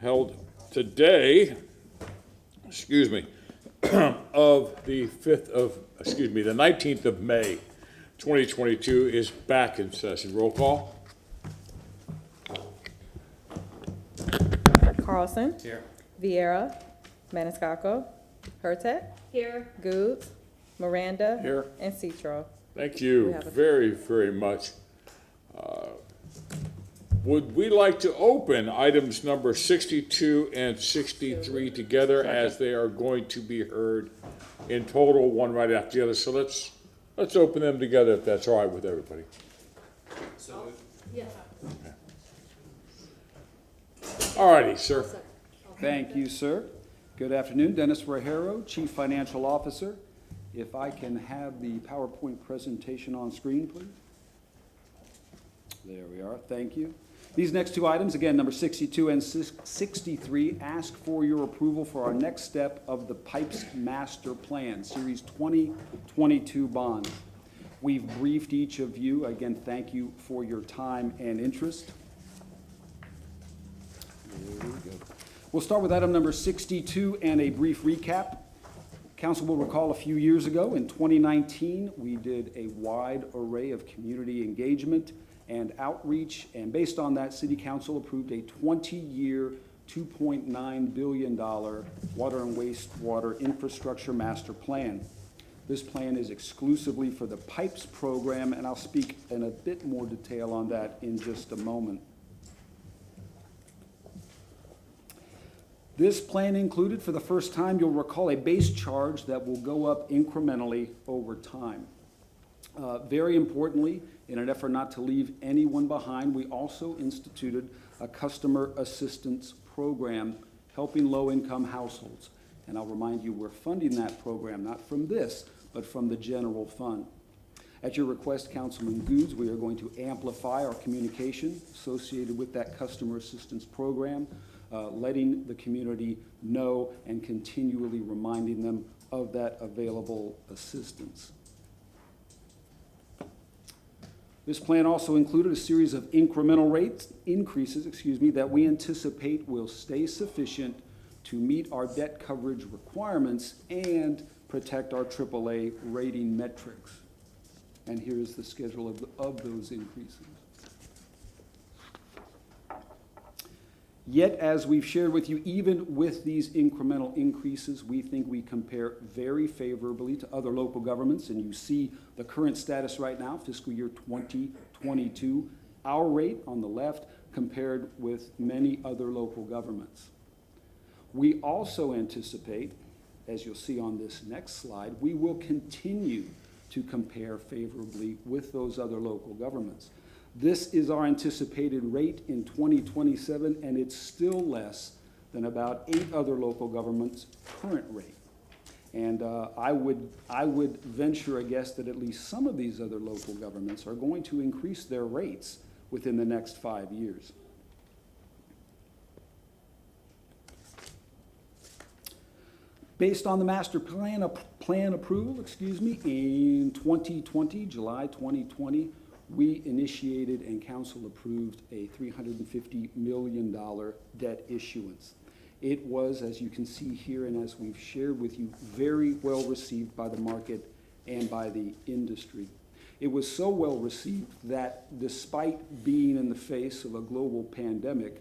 Held today, of the 19th of May, 2022 is back in session. Roll call. Carlson. Here. Vieira. Maniscalco. Hurtak. Here. Goods. Miranda. Here. And Citro. Thank We you have a- very, very much. Would we like to open items number 62 and 63 together as they are going to be heard in total, one right after the other? So let's open them together if that's all right with everybody. So moved. Yeah. All righty, sir. Thank you, sir. Good afternoon, Dennis Rajero, Chief Financial Officer. If I can have the PowerPoint presentation on screen, please. There we are, thank you. These next two items, again, number 62 and 63, ask for your approval for our next step of the Pipes Master Plan, Series 2022 bond. We've briefed each of you. Again, thank you for your time and interest. There we go. We'll start with item number 62 and a brief recap. Council will recall a few years ago, in 2019, we did a wide array of community engagement and outreach, and based on that, City Council approved a 20-year, $2.9 billion water and wastewater infrastructure master plan. This plan is exclusively for the PIPES program, and I'll speak in a bit more detail on that in just a moment. This plan included, for the first time, you'll recall, a base charge that will go up incrementally over time. Very importantly, in an effort not to leave anyone behind, we also instituted a customer assistance program helping low-income households. And I'll remind you, we're funding that program not from this, but from the general fund. At your request, Councilman Goods, we are going to amplify our communication associated with that customer assistance program, letting the community know and continually reminding them of that available assistance. This plan also included a series of incremental rate increases, that we anticipate will stay sufficient to meet our debt coverage requirements and protect our AAA rating metrics. And here is the schedule of those increases. Yet, as we've shared with you, even with these incremental increases, we think we compare very favorably to other local governments, and you see the current status right now, fiscal year 2022, our rate on the left compared with many other local governments. We also anticipate, as you'll see on this next slide, we will continue to compare favorably with those other local governments. This is our anticipated rate in 2027, and it's still less than about 8 other local governments' current rate. And I would venture a guess that at least some of these other local governments are going to increase their rates within the next 5 years. Based on the master plan approval, in 2020, July 2020, we initiated and council approved a $350 million debt issuance. It was, as you can see here and as we've shared with you, very well received by the market and by the industry. It was so well received that despite being in the face of a global pandemic,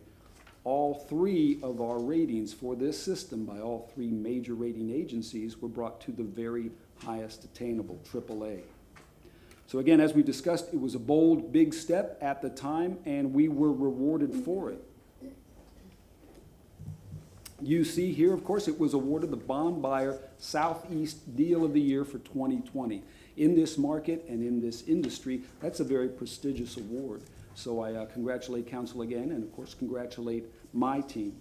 all three of our ratings for this system by all three major rating agencies were brought to the very highest attainable, AAA. So again, as we discussed, it was a bold, big step at the time, and we were rewarded for it. You see here, of course, it was awarded the Bond Buyer Southeast Deal of the Year for 2020. In this market and in this industry, that's a very prestigious award. So I congratulate Council again, and of course congratulate my team.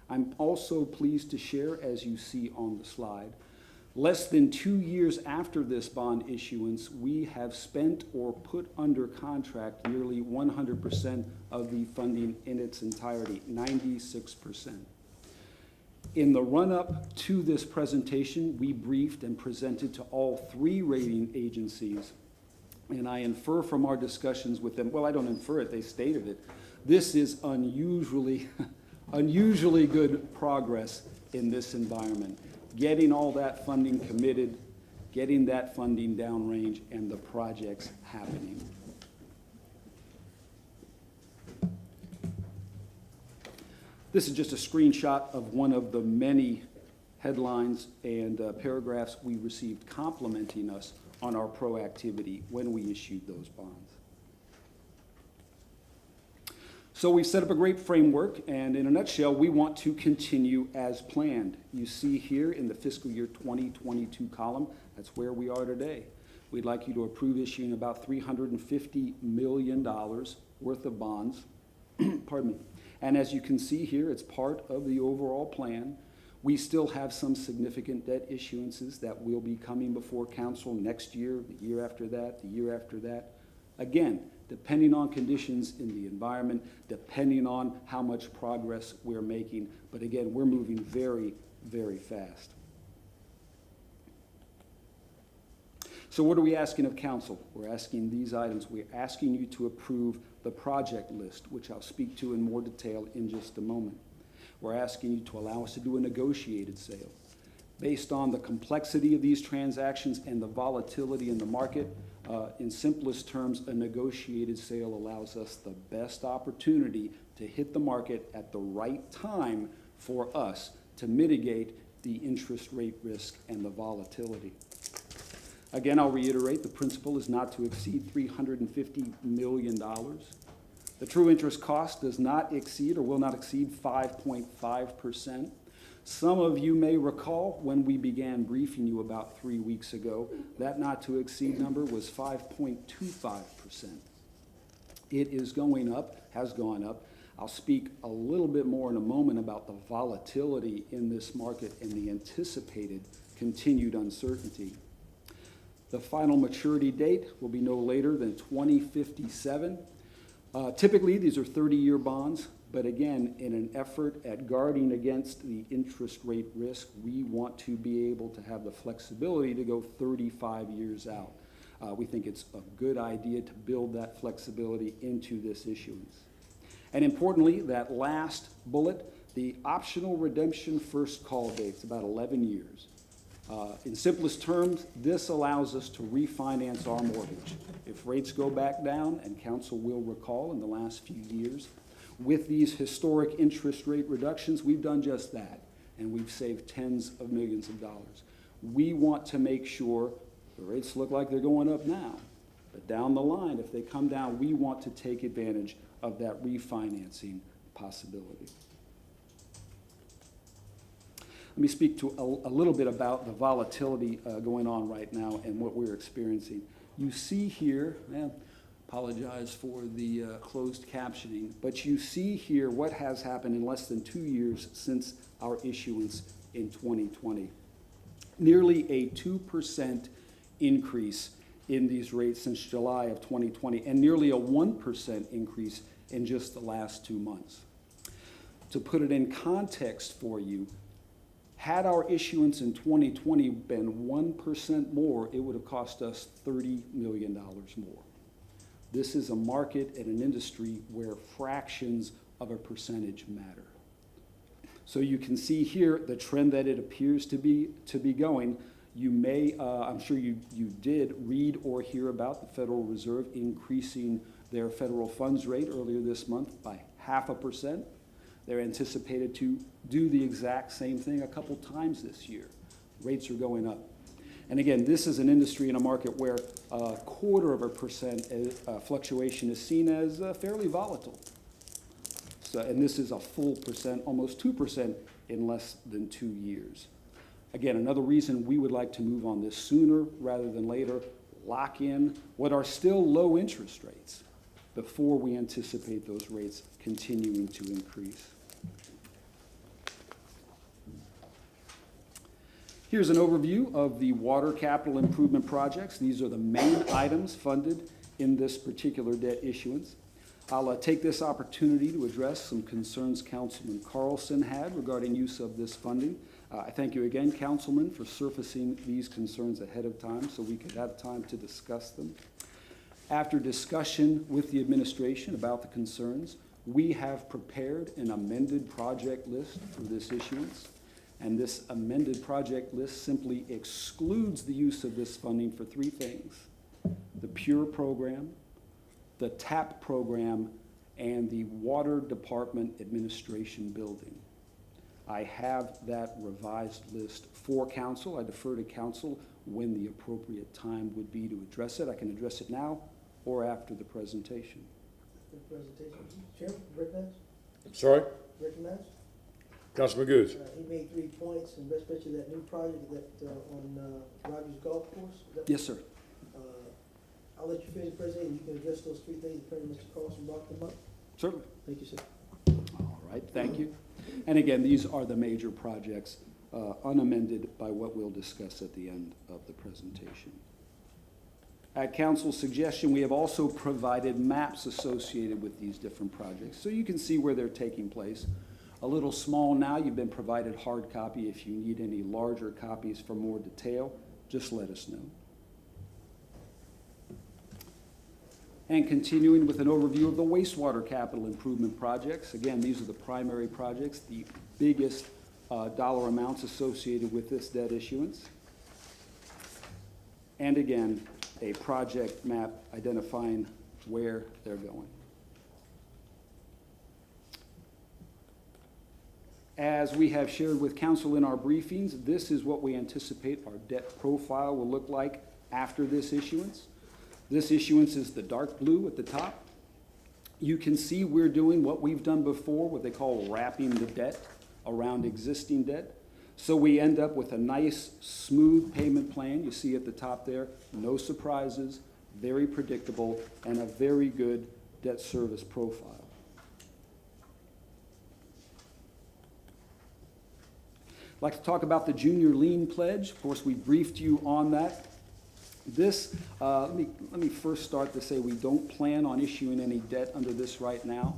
I'm also pleased to share, as you see on the slide, less than 2 years after this bond issuance, we have spent or put under contract nearly 100% of the funding in its entirety, 96%. In the run-up to this presentation, we briefed and presented to all three rating agencies, and I infer from our discussions with them, well, I don't infer it, they stated it, this is unusually good progress in this environment. Getting all that funding committed, getting that funding downrange, and the projects happening. This is just a screenshot of one of the many headlines and paragraphs we received complimenting us on our proactivity when we issued those bonds. So we've set up a great framework, and in a nutshell, we want to continue as planned. You see here in the fiscal year 2022 column, that's where we are today. We'd like you to approve issuing about $350 million worth of bonds. Pardon me. And as you can see here, it's part of the overall plan. We still have some significant debt issuances that will be coming before council next year, the year after that, the year after that. Again, depending on conditions in the environment, depending on how much progress we're making. But again, we're moving very, very fast. So what are we asking of council? We're asking these items. We're asking you to approve the project list, which I'll speak to in more detail in just a moment. We're asking you to allow us to do a negotiated sale. Based on the complexity of these transactions and the volatility in the market, in simplest terms, a negotiated sale allows us the best opportunity to hit the market at the right time for us to mitigate the interest rate risk and the volatility. Again, I'll reiterate, the principal is not to exceed $350 million. The true interest cost does not exceed or will not exceed 5.5%. Some of you may recall when we began briefing you about 3 weeks ago, that not to exceed number was 5.25%. It is going up, has gone up. I'll speak a little bit more in a moment about the volatility in this market and the anticipated continued uncertainty. The final maturity date will be no later than 2057. Typically, these are 30-year bonds, but again, in an effort at guarding against the interest rate risk, we want to be able to have the flexibility to go 35 years out. We think it's a good idea to build that flexibility into this issuance. And importantly, that last bullet, the optional redemption first call date, it's about 11 years. In simplest terms, this allows us to refinance our mortgage. If rates go back down, and council will recall in the last few years, with these historic interest rate reductions, we've done just that, and we've saved tens of millions of dollars. We want to make sure the rates look like they're going up now, but down the line, if they come down, we want to take advantage of that refinancing possibility. Let me speak to a little bit about the volatility going on right now and what we're experiencing. You see here, apologize for the closed captioning, but you see here what has happened in less than 2 years since our issuance in 2020. Nearly a 2% increase in these rates since July of 2020, and nearly a 1% increase in just the last 2 months. To put it in context for you, had our issuance in 2020 been 1% more, it would have cost us $30 million more. This is a market and an industry where fractions of a percentage matter. So you can see here the trend that it appears to be going. You may, I'm sure you did read or hear about the Federal Reserve increasing their federal funds rate earlier this month by 0.5%. They're anticipated to do the exact same thing a couple times this year. Rates are going up. And again, this is an industry in a market where 0.25% fluctuation is seen as fairly volatile. So, and this is a full percent, almost 2% in less than 2 years. Again, another reason we would like to move on this sooner rather than later, lock in what are still low interest rates before we anticipate those rates continuing to increase. Here's an overview of the water capital improvement projects. These are the main items funded in this particular debt issuance. I'll take this opportunity to address some concerns Councilman Carlson had regarding use of this funding. I thank you again, Councilman, for surfacing these concerns ahead of time so we could have time to discuss them. After discussion with the administration about the concerns, we have prepared an amended project list for this issuance. And this amended project list simply excludes the use of this funding for three things: the PURE program, the TAP program, and the Water Department Administration Building. I have that revised list for council. I defer to council when the appropriate time would be to address it. I can address it now or after the presentation. The presentation. Chairman, recognize? Sorry? Recognize? Councilman Goods. He made 3 points, and best picture that new project that on Rogers Golf Course. Yes, sir. I'll let you finish the presentation. You can address those 3 things. Apparently, Mr. Carlson brought them up. Certainly. Thank you, sir. All right, thank you. And again, these are the major projects unamended by what we'll discuss at the end of the presentation. At council's suggestion, we have also provided maps associated with these different projects so you can see where they're taking place. A little small now, you've been provided hard copy. If you need any larger copies for more detail, just let us know. And continuing with an overview of the wastewater capital improvement projects. Again, these are the primary projects, the biggest dollar amounts associated with this debt issuance. And again, a project map identifying where they're going. As we have shared with council in our briefings, this is what we anticipate our debt profile will look like after this issuance. This issuance is the dark blue at the top. You can see we're doing what we've done before, what they call wrapping the debt around existing debt. So we end up with a nice, smooth payment plan. You see at the top there, no surprises, very predictable, and a very good debt service profile. I'd like to talk about the junior lien pledge. Of course, we briefed you on that. This, let me first start to say we don't plan on issuing any debt under this right now,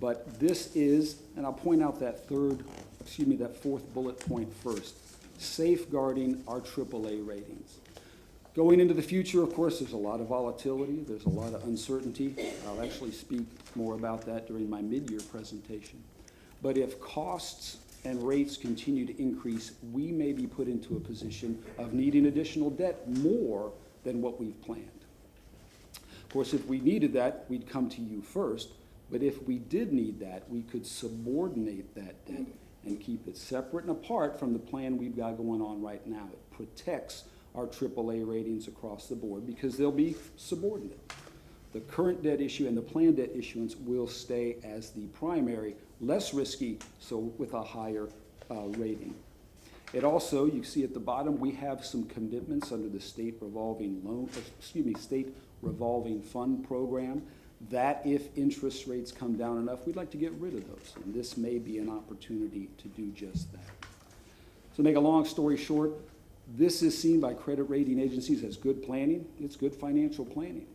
but this is, and I'll point out that that fourth bullet point first, safeguarding our AAA ratings. Going into the future, of course, there's a lot of volatility, there's a lot of uncertainty. I'll actually speak more about that during my mid-year presentation. But if costs and rates continue to increase, we may be put into a position of needing additional debt more than what we've planned. Of course, if we needed that, we'd come to you first, but if we did need that, we could subordinate that debt and keep it separate and apart from the plan we've got going on right now. It protects our AAA ratings across the board because they'll be subordinate. The current debt issue and the planned debt issuance will stay as the primary, less risky, so with a higher rating. It also, you see at the bottom, we have some commitments under the state revolving fund program that if interest rates come down enough, we'd like to get rid of those. And this may be an opportunity to do just that. So to make a long story short, this is seen by credit rating agencies as good planning. It's good financial planning.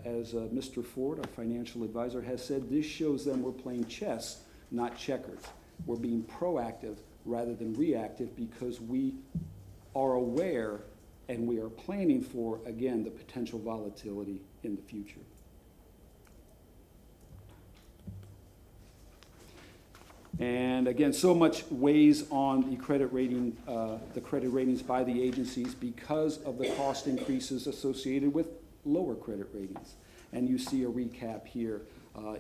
As Mr. Ford, our financial advisor, has said, this shows them we're playing chess, not checkers. We're being proactive rather than reactive because we are aware and we are planning for, again, the potential volatility in the future. And again, so much weighs on the credit rating, the credit ratings by the agencies because of the cost increases associated with lower credit ratings. And you see a recap here.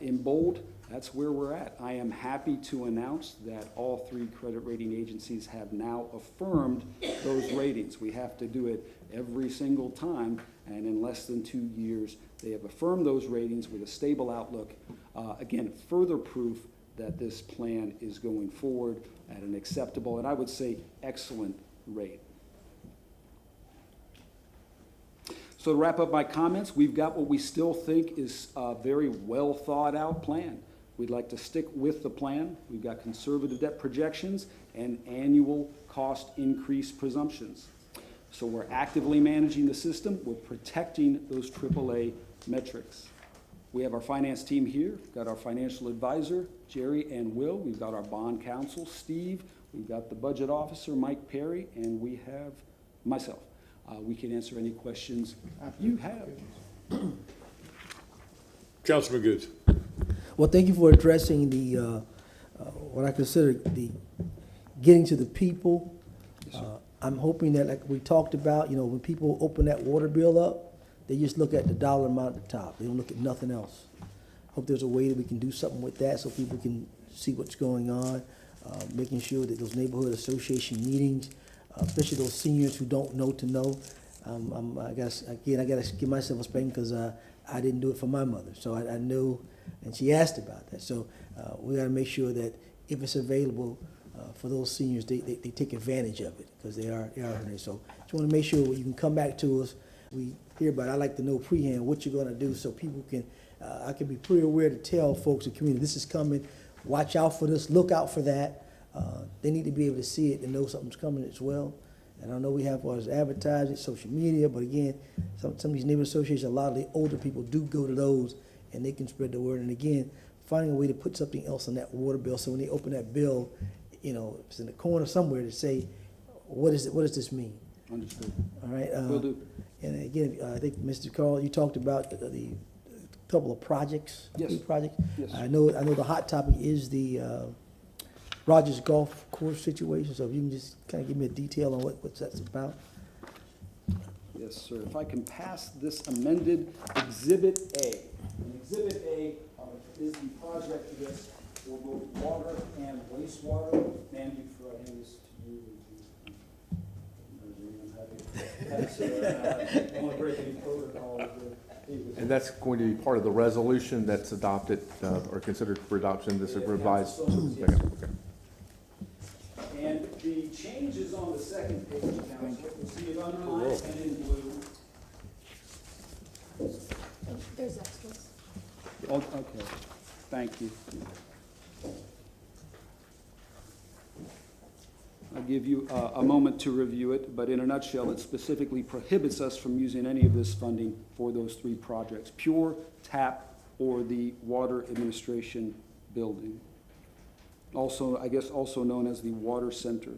In bold, that's where we're at. I am happy to announce that all 3 credit rating agencies have now affirmed those ratings. We have to do it every single time, and in less than 2 years, they have affirmed those ratings with a stable outlook. Again, further proof that this plan is going forward at an acceptable, and I would say excellent rate. So to wrap up my comments, we've got what we still think is a very well thought out plan. We'd like to stick with the plan. We've got conservative debt projections and annual cost increase presumptions. So we're actively managing the system. We're protecting those AAA metrics. We have our finance team here. We've got our financial advisor, Jerry and Will. We've got our bond counsel, Steve. We've got the budget officer, Mike Perry, and we have myself. We can answer any questions you have. Councilman Goods. Well, thank you for addressing the, what I consider the getting to the people. I'm hoping that, like we talked about, you know, when people open that water bill up, they just look at the dollar amount at the top. They don't look at nothing else. Hope there's a way that we can do something with that so people can see what's going on, making sure that those neighborhood association meetings, especially those seniors who don't know to know. I guess, again, I got to give myself a spanking because I didn't do it for my mother. So I knew, and she asked about that. So we got to make sure that if it's available for those seniors, they take advantage of it because they are hurting. So just want to make sure you can come back to us. We hear about it. I like to know prehand what you're going to do so people can, I can be pretty aware to tell folks in the community, this is coming, watch out for this, look out for that. They need to be able to see it and know something's coming as well. And I know we have as advertising, social media, but again, some of these neighborhood associations, a lot of the older people do go to those and they can spread the word. And again, finding a way to put something else on that water bill so when they open that bill, you know, it's in the corner somewhere to say, what is it? What does this mean? Understood. All right. Will do. And again, I think Mr. Carl, you talked about the couple of projects. Yes. 3 projects. Yes. I know the hot topic is the Rogers Golf Course situation. So if you can just kind of give me a detail on what that's about. Yes, sir. If I can pass this amended Exhibit A. And Exhibit A is the project to this for both water and wastewater. Ma'am, you for hand this to you. I don't want to break any protocol. And that's going to be part of the resolution that's adopted or considered for adoption, this is revised. Yes. Okay. And the changes on the second page, Council, you'll see it underlined and in blue. There's extras. Oh, okay, thank you. I'll give you a moment to review it, but in a nutshell, it specifically prohibits us from using any of this funding for those 3 projects, Pure, TAP, or the Water Administration Building. Also, I guess also known as the Water Center.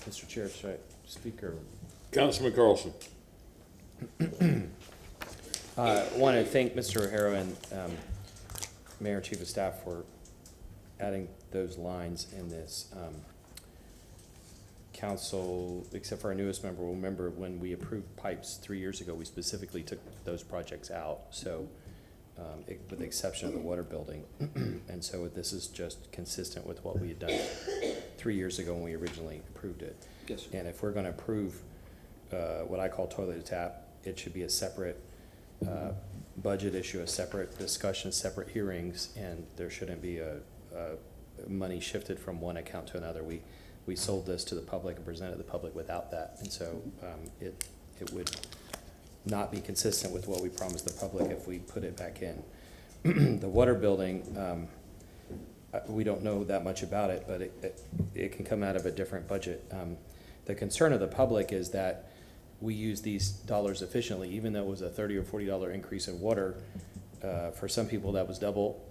Mr. Chair, should I speak or? Councilman Carlson. I want to thank Mr. O'Hara and Mayor and Chief of Staff for adding those lines in this. Council, except for our newest member, will remember when we approved pipes 3 years ago, we specifically took those projects out. So with the exception of the water building. And so this is just consistent with what we had done 3 years ago when we originally approved it. Yes, sir. And if we're going to approve what I call toilet to tap, it should be a separate budget issue, a separate discussion, separate hearings, and there shouldn't be a money shifted from one account to another. We sold this to the public and presented the public without that, and so it would not be consistent with what we promised the public if we put it back in. The water building, we don't know that much about it, but it can come out of a different budget. The concern of the public is that we use these dollars efficiently, even though it was a $30 or $40 increase in water. For some people, that was double.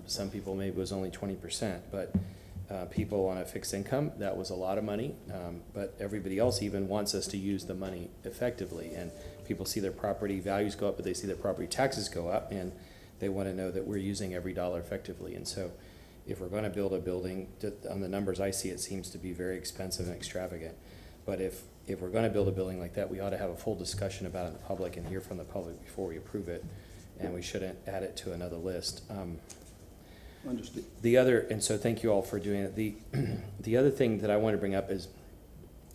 Some people, maybe it was only 20%, but people on a fixed income, that was a lot of money. But everybody else even wants us to use the money effectively. And people see their property values go up, but they see their property taxes go up, and they want to know that we're using every dollar effectively. And so if we're going to build a building, on the numbers I see, it seems to be very expensive and extravagant. But if we're going to build a building like that, we ought to have a full discussion about it in the public and hear from the public before we approve it. And we shouldn't add it to another list. Understood. And so thank you all for doing it. The other thing that I want to bring up is,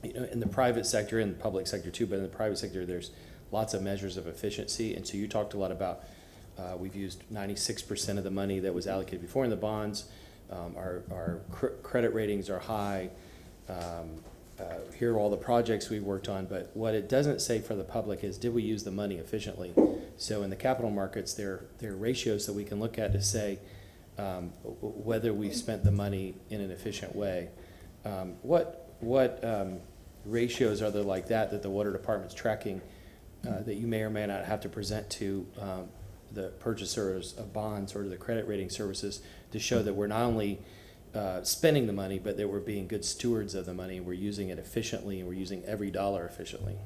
in the private sector and the public sector too, but in the private sector, there's lots of measures of efficiency. And so you talked a lot about, we've used 96% of the money that was allocated before in the bonds. Our credit ratings are high. Here are all the projects we worked on, but what it doesn't say for the public is, did we use the money efficiently? So in the capital markets, there are ratios that we can look at to say whether we've spent the money in an efficient way. What ratios are there like that the water department's tracking that you may or may not have to present to the purchasers of bonds or to the credit rating services to show that we're not only spending the money, but that we're being good stewards of the money, we're using it efficiently, and we're using every dollar efficiently?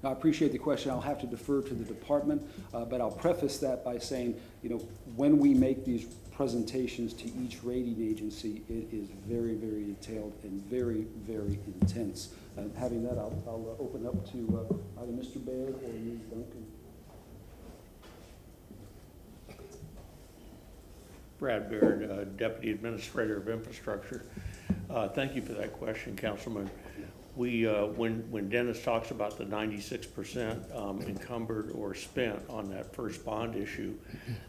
Now, I appreciate the question. I'll have to defer to the department, but I'll preface that by saying, when we make these presentations to each rating agency, it is very, very detailed and very, very intense. And having that, I'll open up to either Mr. Baird or Ms. Duncan. Brad Baird, Deputy Administrator of Infrastructure. Thank you for that question, Councilman. We, when Dennis talks about the 96% encumbered or spent on that first bond issue,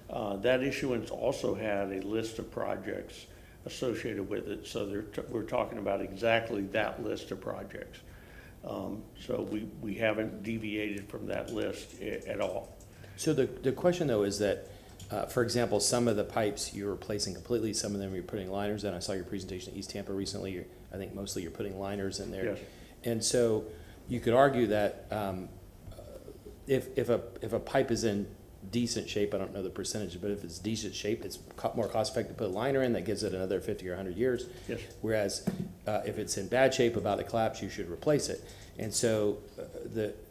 that issuance also had a list of projects associated with it. So we're talking about exactly that list of projects. So we haven't deviated from that list at all. So the question though is that, for example, some of the pipes you're replacing completely, some of them you're putting liners in. I saw your presentation at East Tampa recently. I think mostly you're putting liners in there. Yes. And so you could argue that if a pipe is in decent shape, I don't know the percentage, but if it's decent shape, it's more cost effective to put a liner in that gives it another 50 or 100 years. Yes. Whereas if it's in bad shape, about to collapse, you should replace it. And so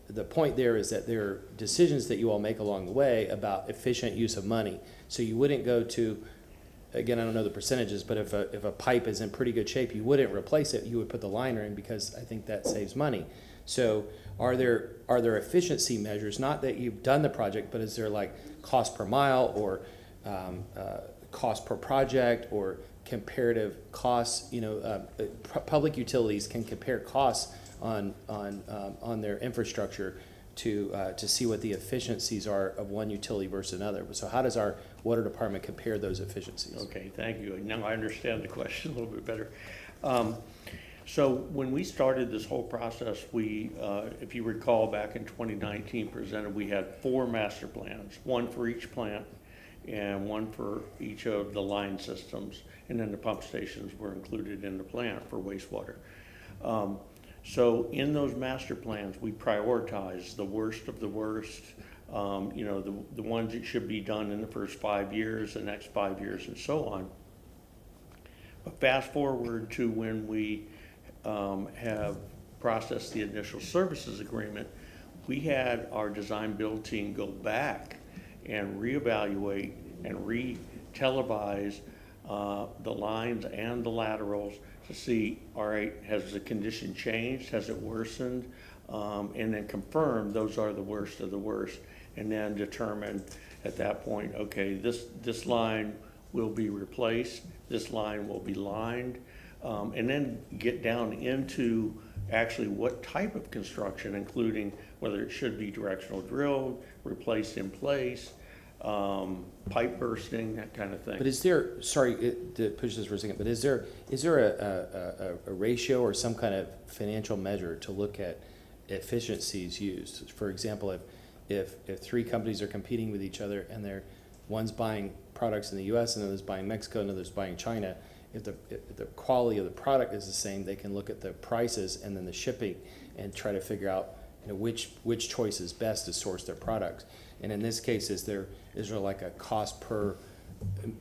the point there is that there are decisions that you all make along the way about efficient use of money. So you wouldn't go to, again, I don't know the percentages, but if a pipe is in pretty good shape, you wouldn't replace it. You would put the liner in because I think that saves money. So are there efficiency measures, not that you've done the project, but is there like cost per mile or cost per project or comparative costs? Public utilities can compare costs on their infrastructure to see what the efficiencies are of one utility versus another. So how does our water department compare those efficiencies? Okay, thank you. Now I understand the question a little bit better. So when we started this whole process, we, if you recall, back in 2019 presented, we had 4 master plans, one for each plant and one for each of the line systems, and then the pump stations were included in the plant for wastewater. So in those master plans, we prioritize the worst of the worst, the ones that should be done in the first 5 years, the next 5 years, and so on. But fast forward to when we have processed the initial services agreement, we had our design build team go back and reevaluate and re-televise the lines and the laterals to see, all right, has the condition changed? Has it worsened? And then confirm those are the worst of the worst. And then determine at that point, okay, this line will be replaced, this line will be lined, and then get down into actually what type of construction, including whether it should be directional drilled, replaced in place, pipe bursting, that kind of thing. But is there, sorry to push this for a second, but is there a ratio or some kind of financial measure to look at efficiencies used? For example, if three companies are competing with each other and one's buying products in the US, another's buying Mexico, another's buying China, if the quality of the product is the same, they can look at the prices and then the shipping and try to figure out, which choice is best to source their products. And in this case, is there like a cost per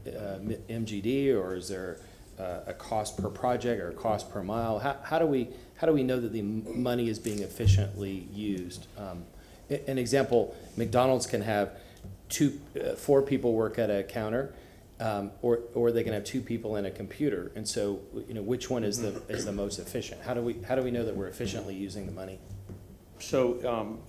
MGD, or is there a cost per project or a cost per mile? How do we know that the money is being efficiently used? An example: McDonald's can have 4 people work at a counter, or they can have 2 people in a computer. And so, which one is the most efficient? How do we know that we're efficiently using the money? So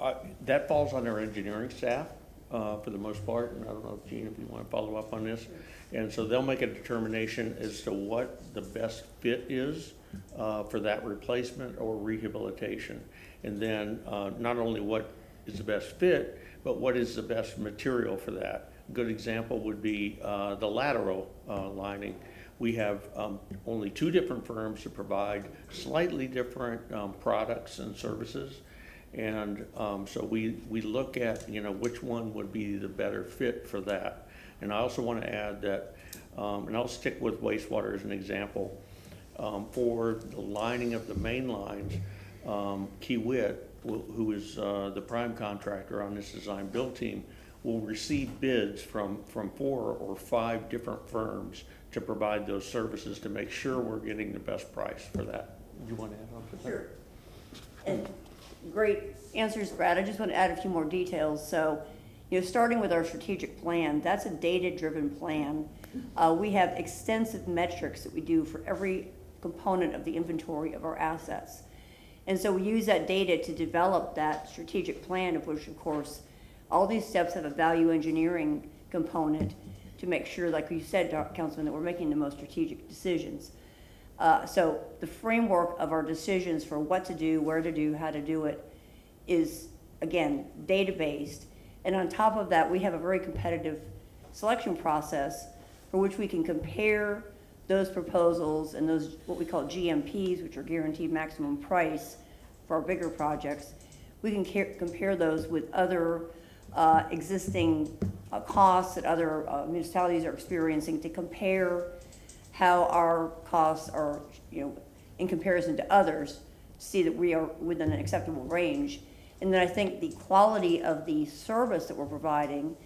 that falls on our engineering staff for the most part, and I don't know, Gene, if you want to follow up on this. And so they'll make a determination as to what the best fit is for that replacement or rehabilitation. And then not only what is the best fit, but what is the best material for that. A good example would be the lateral lining. We have only 2 different firms that provide slightly different products and services. And so we look at, which one would be the better fit for that. And I also want to add that, and I'll stick with wastewater as an example, for the lining of the main lines, Kiewit, who is the prime contractor on this design build team, will receive bids from 4 or 5 different firms to provide those services to make sure we're getting the best price for that. You want to add on to that? Sure. And great answers, Brad. I just want to add a few more details. So, starting with our strategic plan, that's a data-driven plan. We have extensive metrics that we do for every component of the inventory of our assets. And so we use that data to develop that strategic plan, of which, of course, all these steps have a value engineering component to make sure, like you said, Councilman, that we're making the most strategic decisions. So the framework of our decisions for what to do, where to do, how to do it is, again, data-based. And on top of that, we have a very competitive selection process for which we can compare those proposals and those, what we call GMPs, which are guaranteed maximum price for our bigger projects. We can compare those with other existing costs that other municipalities are experiencing to compare how our costs are, in comparison to others, to see that we are within an acceptable range. And then I think the quality of the service that we're providing,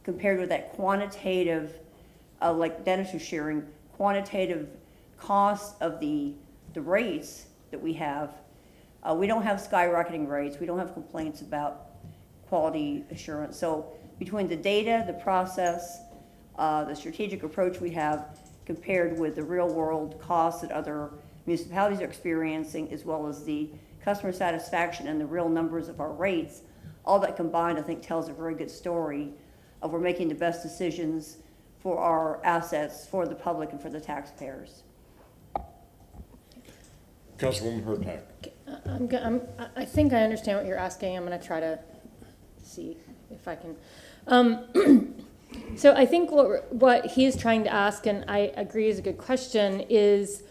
compared with that quantitative, like Dennis was sharing, quantitative cost of the rates that we have. We don't have skyrocketing rates. We don't have complaints about quality assurance. So between the data, the process, the strategic approach we have, compared with the real world costs that other municipalities are experiencing, as well as the customer satisfaction and the real numbers of our rates, all that combined, I think, tells a very good story of we're making the best decisions for our assets, for the public, and for the taxpayers. Councilwoman Hurtak. I think I understand what you're asking. I'm going to try to see if I can. So I think what he is trying to ask, and I agree is a good question, is,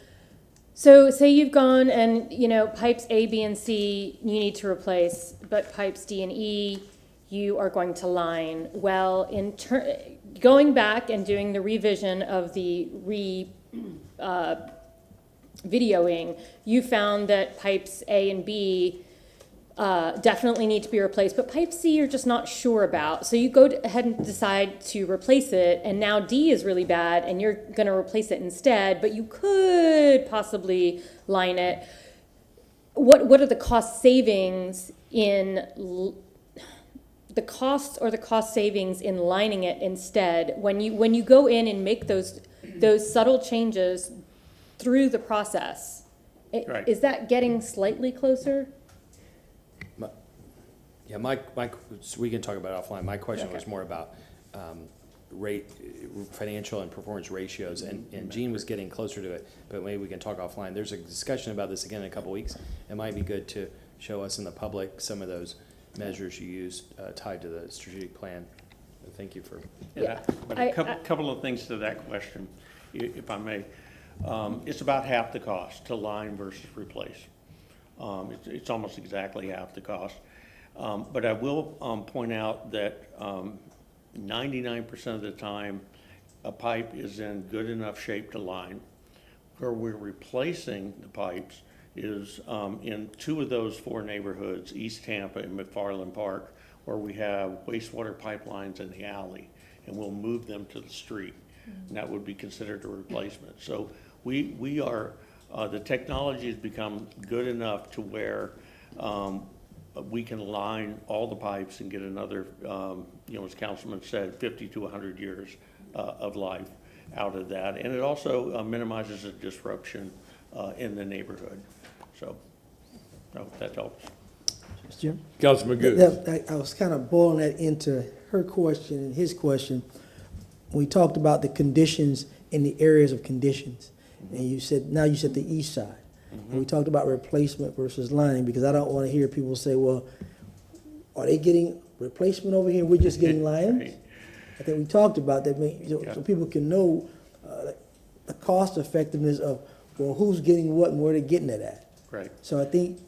so say you've gone and, pipes A, B, and C you need to replace, but pipes D and E you are going to line. Well, going back and doing the revision of the videoing, you found that pipes A and B definitely need to be replaced, but pipe C you're just not sure about. So you go ahead and decide to replace it, and now D is really bad, and you're going to replace it instead, but you could possibly line it. What are the cost savings in the cost savings in lining it instead when you go in and make those subtle changes through the process? Right. Is that getting slightly closer? Yeah, we can talk about it offline. My question was more about financial and performance ratios, and Gene was getting closer to it, but maybe we can talk offline. There's a discussion about this again in a couple weeks. It might be good to show us in the public some of those measures you used tied to the strategic plan. Thank you for. But a couple of things to that question, if I may. It's about half the cost to line versus replace. It's almost exactly half the cost. But I will point out that 99% of the time, a pipe is in good enough shape to line. Where we're replacing the pipes is in 2 of those 4 neighborhoods, East Tampa and McFarland Park, where we have wastewater pipelines in the alley, and we'll move them to the street. And that would be considered a replacement. So we are, the technology has become good enough to where we can line all the pipes and get another, as Councilman said, 50 to 100 years of life out of that. And it also minimizes the disruption in the neighborhood. So, I hope that helps. Mr. Chairman? Councilman Goode. I was kind of boiling that into her question and his question. We talked about the conditions in the areas of conditions. And you said the east side. And we talked about replacement versus lining, because I don't want to hear people say, well, are they getting replacement over here and we're just getting lines? Right. I think we talked about that, so people can know the cost effectiveness of, well, who's getting what and where they're getting it at. Right. So I think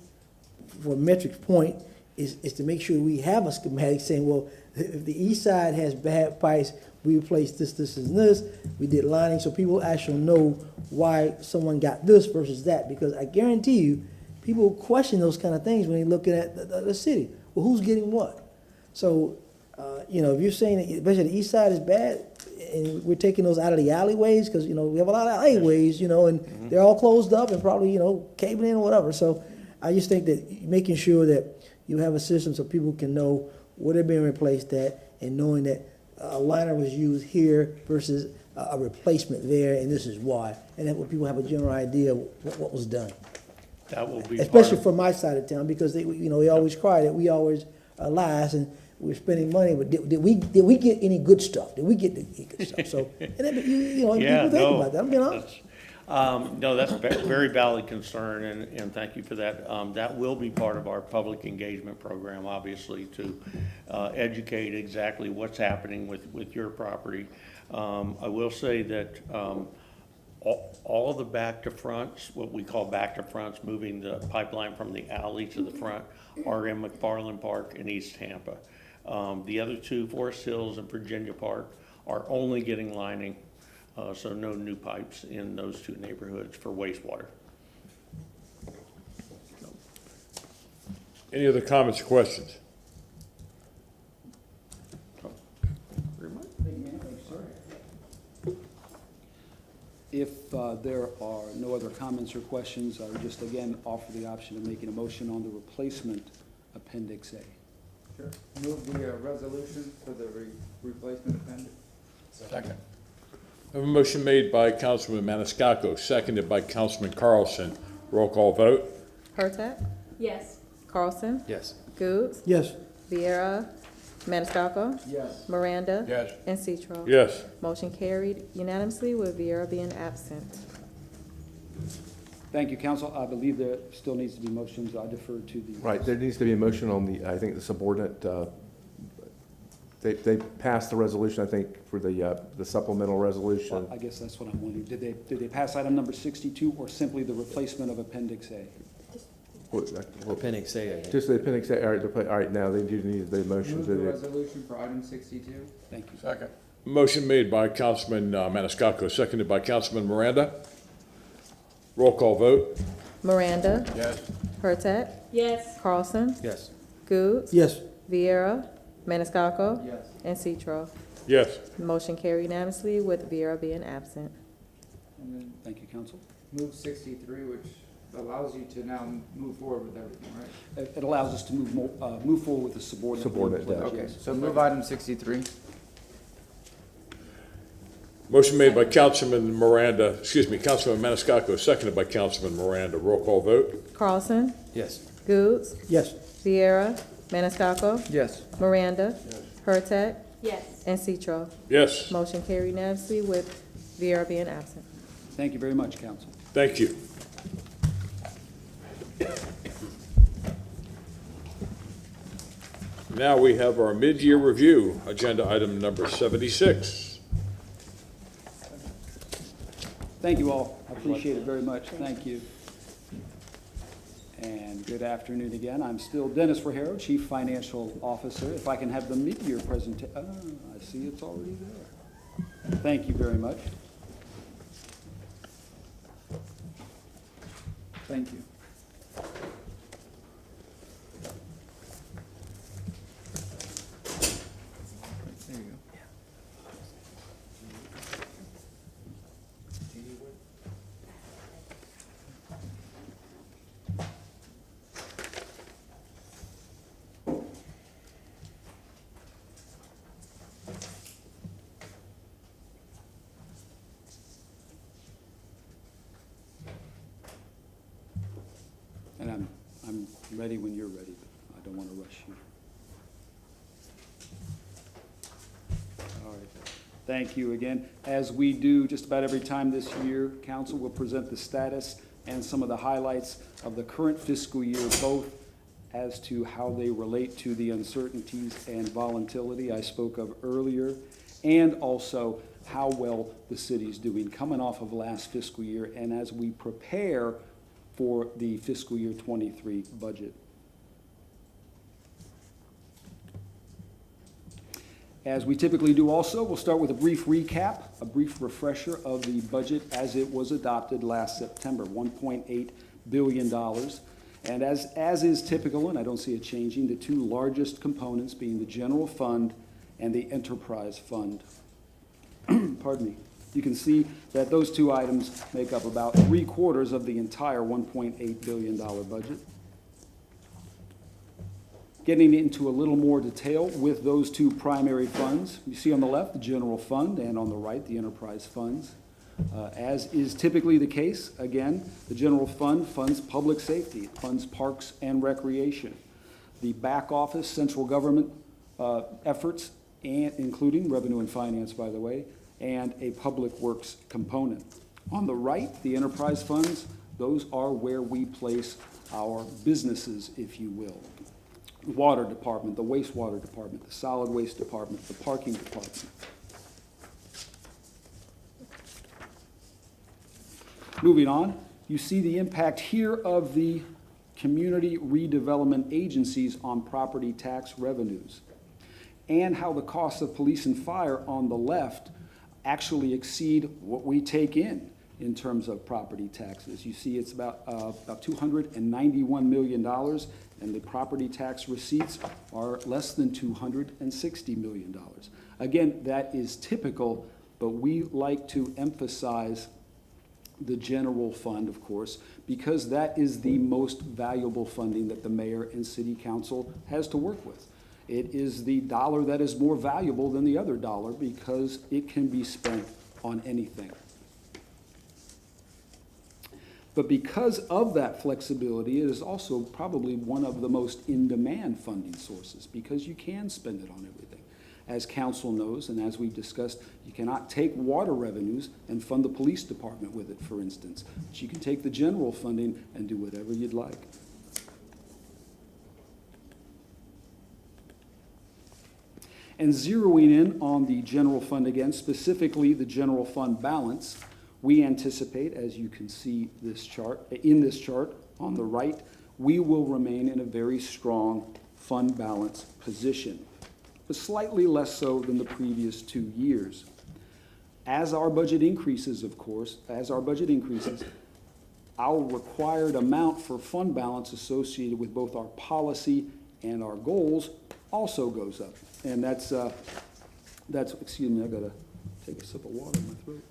for a metric point is to make sure we have a schematic saying, well, if the east side has bad pipes, we replaced this, and this. We did lining, so people actually know why someone got this versus that. Because I guarantee you, people question those kind of things when they're looking at the city. Well, who's getting what? So, if you're saying that, especially the east side is bad, and we're taking those out of the alleyways, because, we have a lot of alleyways, and they're all closed up and probably, caving in or whatever. So I just think that making sure that you have a system so people can know where they're being replaced at, and knowing that a liner was used here versus a replacement there, and this is why. And that way people have a general idea of what was done. That will be Especially from my side of town, because they always cry that we always last and we're spending money, but did we get any good stuff? Did we get the good stuff? So, and then, people think about that. I'm being honest. No, that's a very valid concern, and thank you for that. That will be part of our public engagement program, obviously, to educate exactly what's happening with your property. I will say that all of the back to fronts, what we call back to fronts, moving the pipeline from the alley to the front, are in McFarland Park and East Tampa. The other 2, Forest Hills and Virginia Park, are only getting lining. So no new pipes in those 2 neighborhoods for wastewater. Any other comments or questions? If there are no other comments or questions, I would just again offer the option of making a motion on the replacement Appendix A. Sure. Move the resolution for the replacement appendix. Second. I have a motion made by Councilman Maniscalco, seconded by Councilman Carlson. Roll call vote. Hurtak, Yes. Carlson, Yes. Goods, Yes. Vieira, Maniscalco, Yes. Miranda. Yes. And Citro. Yes. Motion carried unanimously with Vieira being absent. Thank you, council. I believe there still needs to be motions. I defer to the. Right, there needs to be a motion on the subordinate, they passed the resolution, I think, for the supplemental resolution. Well, I guess that's what I'm wondering. Did they pass item number 62 or simply the replacement of Appendix A? Appendix A, I think. Just the appendix, all right, now they do need the motion Move to the do. resolution for item 62. Thank you. Second. Motion made by Councilman Maniscalco, seconded by Councilman Miranda. Roll call vote. Miranda. Yes. Hurtak, Yes. Carlson, Yes. Goods, Yes. Vieira, Maniscalco, Yes. and Citro. Yes. Motion carried unanimously with Vieira being absent. And then Thank you, council. move 63, which allows you to now move forward with everything, right? It allows us to move forward with the subordinate. Subordinate, pledge, Okay, yes. so move item 63. Motion made by Councilman Maniscalco, seconded by Councilman Miranda. Roll call vote. Carlson, Yes. Goods, Yes. Vieira, Maniscalco, Yes. Miranda, Hurtak, Yes. and Citro. Yes. Motion carried unanimously with Vieira being absent. Thank you very much, council. Thank you. Now we have our mid-year review, agenda item number 76. Thank you all. I appreciate it very much. Thank you. And good afternoon again. I'm still Dennis Rogero, Chief Financial Officer. If I can have the mid-year presentation. I see it's already there. Thank you very much. Thank you. There you go. And I'm ready when you're ready, but I don't want to rush you. All right. Thank you again. As we do just about every time this year, Council will present the status and some of the highlights of the current fiscal year, both as to how they relate to the uncertainties and volatility I spoke of earlier, and also how well the city's doing coming off of last fiscal year and as we prepare for the fiscal year 23 budget. As we typically do also, we'll start with a brief recap, a brief refresher of the budget as it was adopted last September, $1.8 billion. And as is typical, and I don't see it changing, the two largest components being the general fund and the enterprise fund. Pardon me. You can see that those two items make up about 3/4 of the entire $1.8 billion budget. Getting into a little more detail with those two primary funds, you see on the left the general fund and on the right the enterprise funds. As is typically the case, again, the general fund funds public safety, it funds parks and recreation. The back office central government efforts, and including revenue and finance, by the way, and a public works component. On the right, the enterprise funds, those are where we place our businesses, if you will. The water department, the wastewater department, the solid waste department, the parking department. Moving on, you see the impact here of the community redevelopment agencies on property tax revenues, and how the costs of police and fire on the left actually exceed what we take in terms of property taxes. You see it's about $291 million, and the property tax receipts are less than $260 million. Again, that is typical, but we like to emphasize the general fund, of course, because that is the most valuable funding that the mayor and city council has to work with. It is the dollar that is more valuable than the other dollar because it can be spent on anything. But because of that flexibility, it is also probably one of the most in-demand funding sources because you can spend it on everything. As council knows, and as we've discussed, you cannot take water revenues and fund the police department with it, for instance. But you can take the general funding and do whatever you'd like. And zeroing in on the general fund again, specifically the general fund balance, we anticipate, as you can see in this chart on the right, we will remain in a very strong fund balance position, but slightly less so than the previous 2 years. As our budget increases, of course, our required amount for fund balance associated with both our policy and our goals also goes up. And that's excuse me, I gotta take a sip of water in my throat.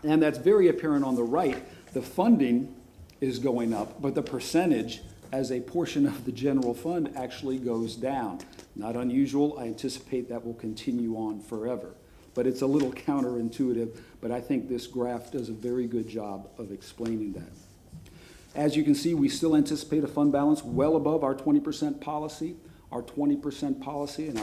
And that's very apparent on the right. The funding is going up, but the percentage as a portion of the general fund actually goes down. Not unusual. I anticipate that will continue on forever. But it's a little counterintuitive, but I think this graph does a very good job of explaining that. As you can see, we still anticipate a fund balance well above our 20% policy. Our 20% policy, and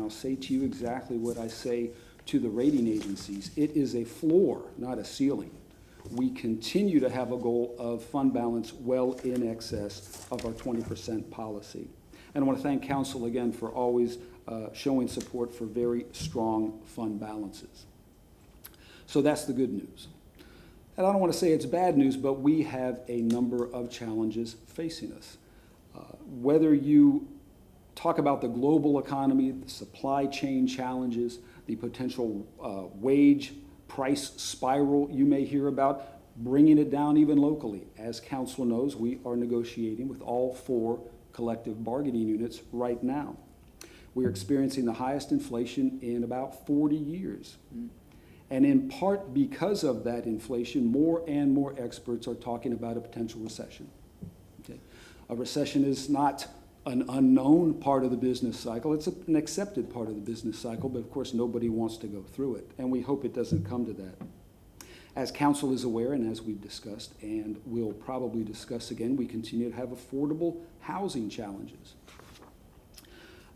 I'll say to you exactly what I say to the rating agencies. It is a floor, not a ceiling. We continue to have a goal of fund balance well in excess of our 20% policy. And I want to thank council again for always showing support for very strong fund balances. So that's the good news. And I don't want to say it's bad news, but we have a number of challenges facing us. Whether you talk about the global economy, the supply chain challenges, the potential wage price spiral you may hear about, bringing it down even locally. As council knows, we are negotiating with all 4 collective bargaining units right now. We're experiencing the highest inflation in about 40 years. And in part because of that inflation, more and more experts are talking about a potential recession. Okay? A recession is not an unknown part of the business cycle. It's an accepted part of the business cycle, but of course nobody wants to go through it, and we hope it doesn't come to that. As council is aware, and as we've discussed, and will probably discuss again, we continue to have affordable housing challenges.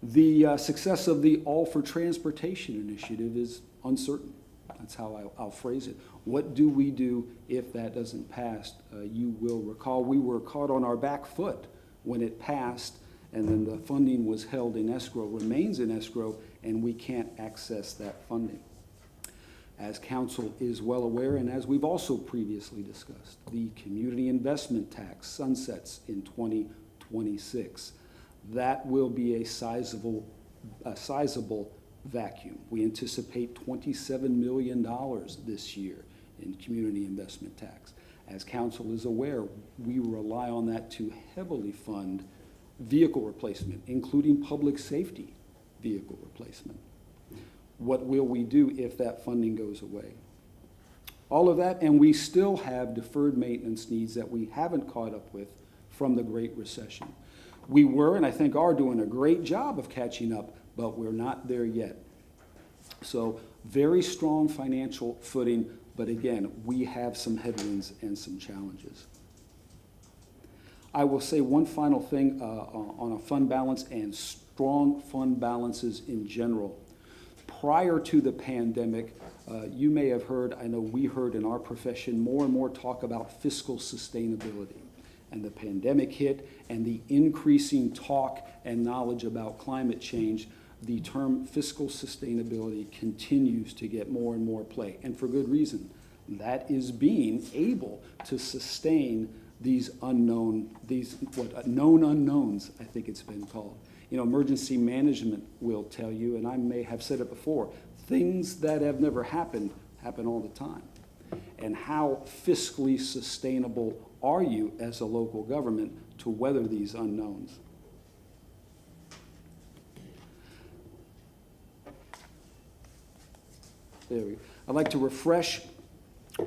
The success of the All for Transportation initiative is uncertain. That's how I'll phrase it. What do we do if that doesn't pass? You will recall we were caught on our back foot when it passed, and then the funding was held in escrow, remains in escrow, and we can't access that funding. As council is well aware, and as we've also previously discussed, the community investment tax sunsets in 2026. That will be a sizable vacuum. We anticipate $27 million this year in community investment tax. As council is aware, we rely on that to heavily fund vehicle replacement, including public safety vehicle replacement. What will we do if that funding goes away? All of that, and we still have deferred maintenance needs that we haven't caught up with from the Great Recession. We were, and I think are, doing a great job of catching up, but we're not there yet. So very strong financial footing, but again, we have some headwinds and some challenges. I will say one final thing on a fund balance and strong fund balances in general. Prior to the pandemic, you may have heard, I know we heard in our profession, more and more talk about fiscal sustainability. And the pandemic hit, and the increasing talk and knowledge about climate change, the term fiscal sustainability continues to get more and more play, and for good reason. That is being able to sustain these known unknowns, I think it's been called. You know, emergency management will tell you, and I may have said it before, things that have never happened happen all the time. And how fiscally sustainable are you as a local government to weather these unknowns? There we go. I'd like to refresh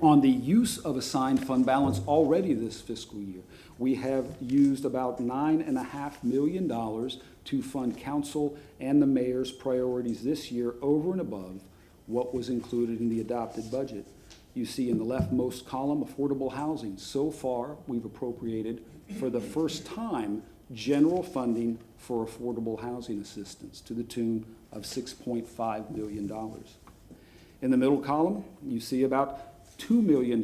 on the use of assigned fund balance already this fiscal year. We have used about $9.5 million to fund council and the mayor's priorities this year over and above what was included in the adopted budget. You see in the leftmost column, affordable housing. So far, we've appropriated for the first time general funding for affordable housing assistance to the tune of $6.5 million. In the middle column, you see about $2 million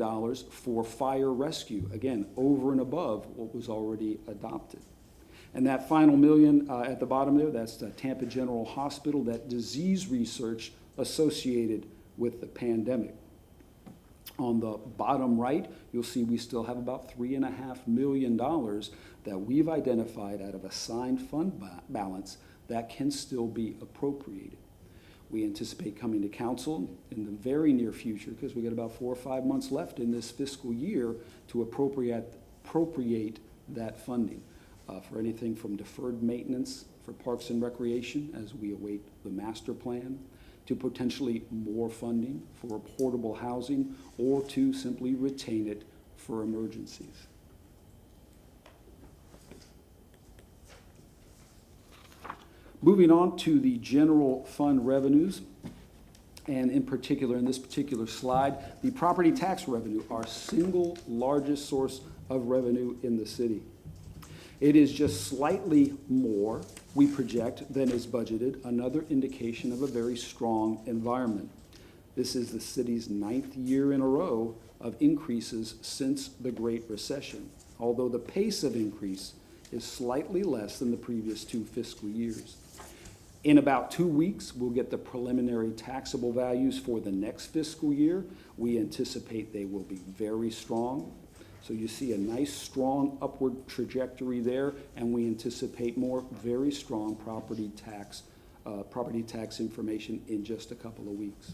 for fire rescue, again, over and above what was already adopted. And that final million at the bottom there, that's the Tampa General Hospital, that disease research associated with the pandemic. On the bottom right, you'll see we still have about $3.5 million that we've identified out of assigned fund balance that can still be appropriated. We anticipate coming to council in the very near future, because we got about 4 or 5 months left in this fiscal year, to appropriate that funding for anything from deferred maintenance for parks and recreation as we await the master plan, to potentially more funding for affordable housing, or to simply retain it for emergencies. Moving on to the general fund revenues, and in particular, in this particular slide, the property tax revenue, our single largest source of revenue in the city. It is just slightly more, we project, than is budgeted, another indication of a very strong environment. This is the city's 9th year in a row of increases since the Great Recession, although the pace of increase is slightly less than the previous 2 fiscal years. In about 2 weeks, we'll get the preliminary taxable values for the next fiscal year. We anticipate they will be very strong. So you see a nice, strong upward trajectory there, and we anticipate more very strong property tax information in just a couple of weeks.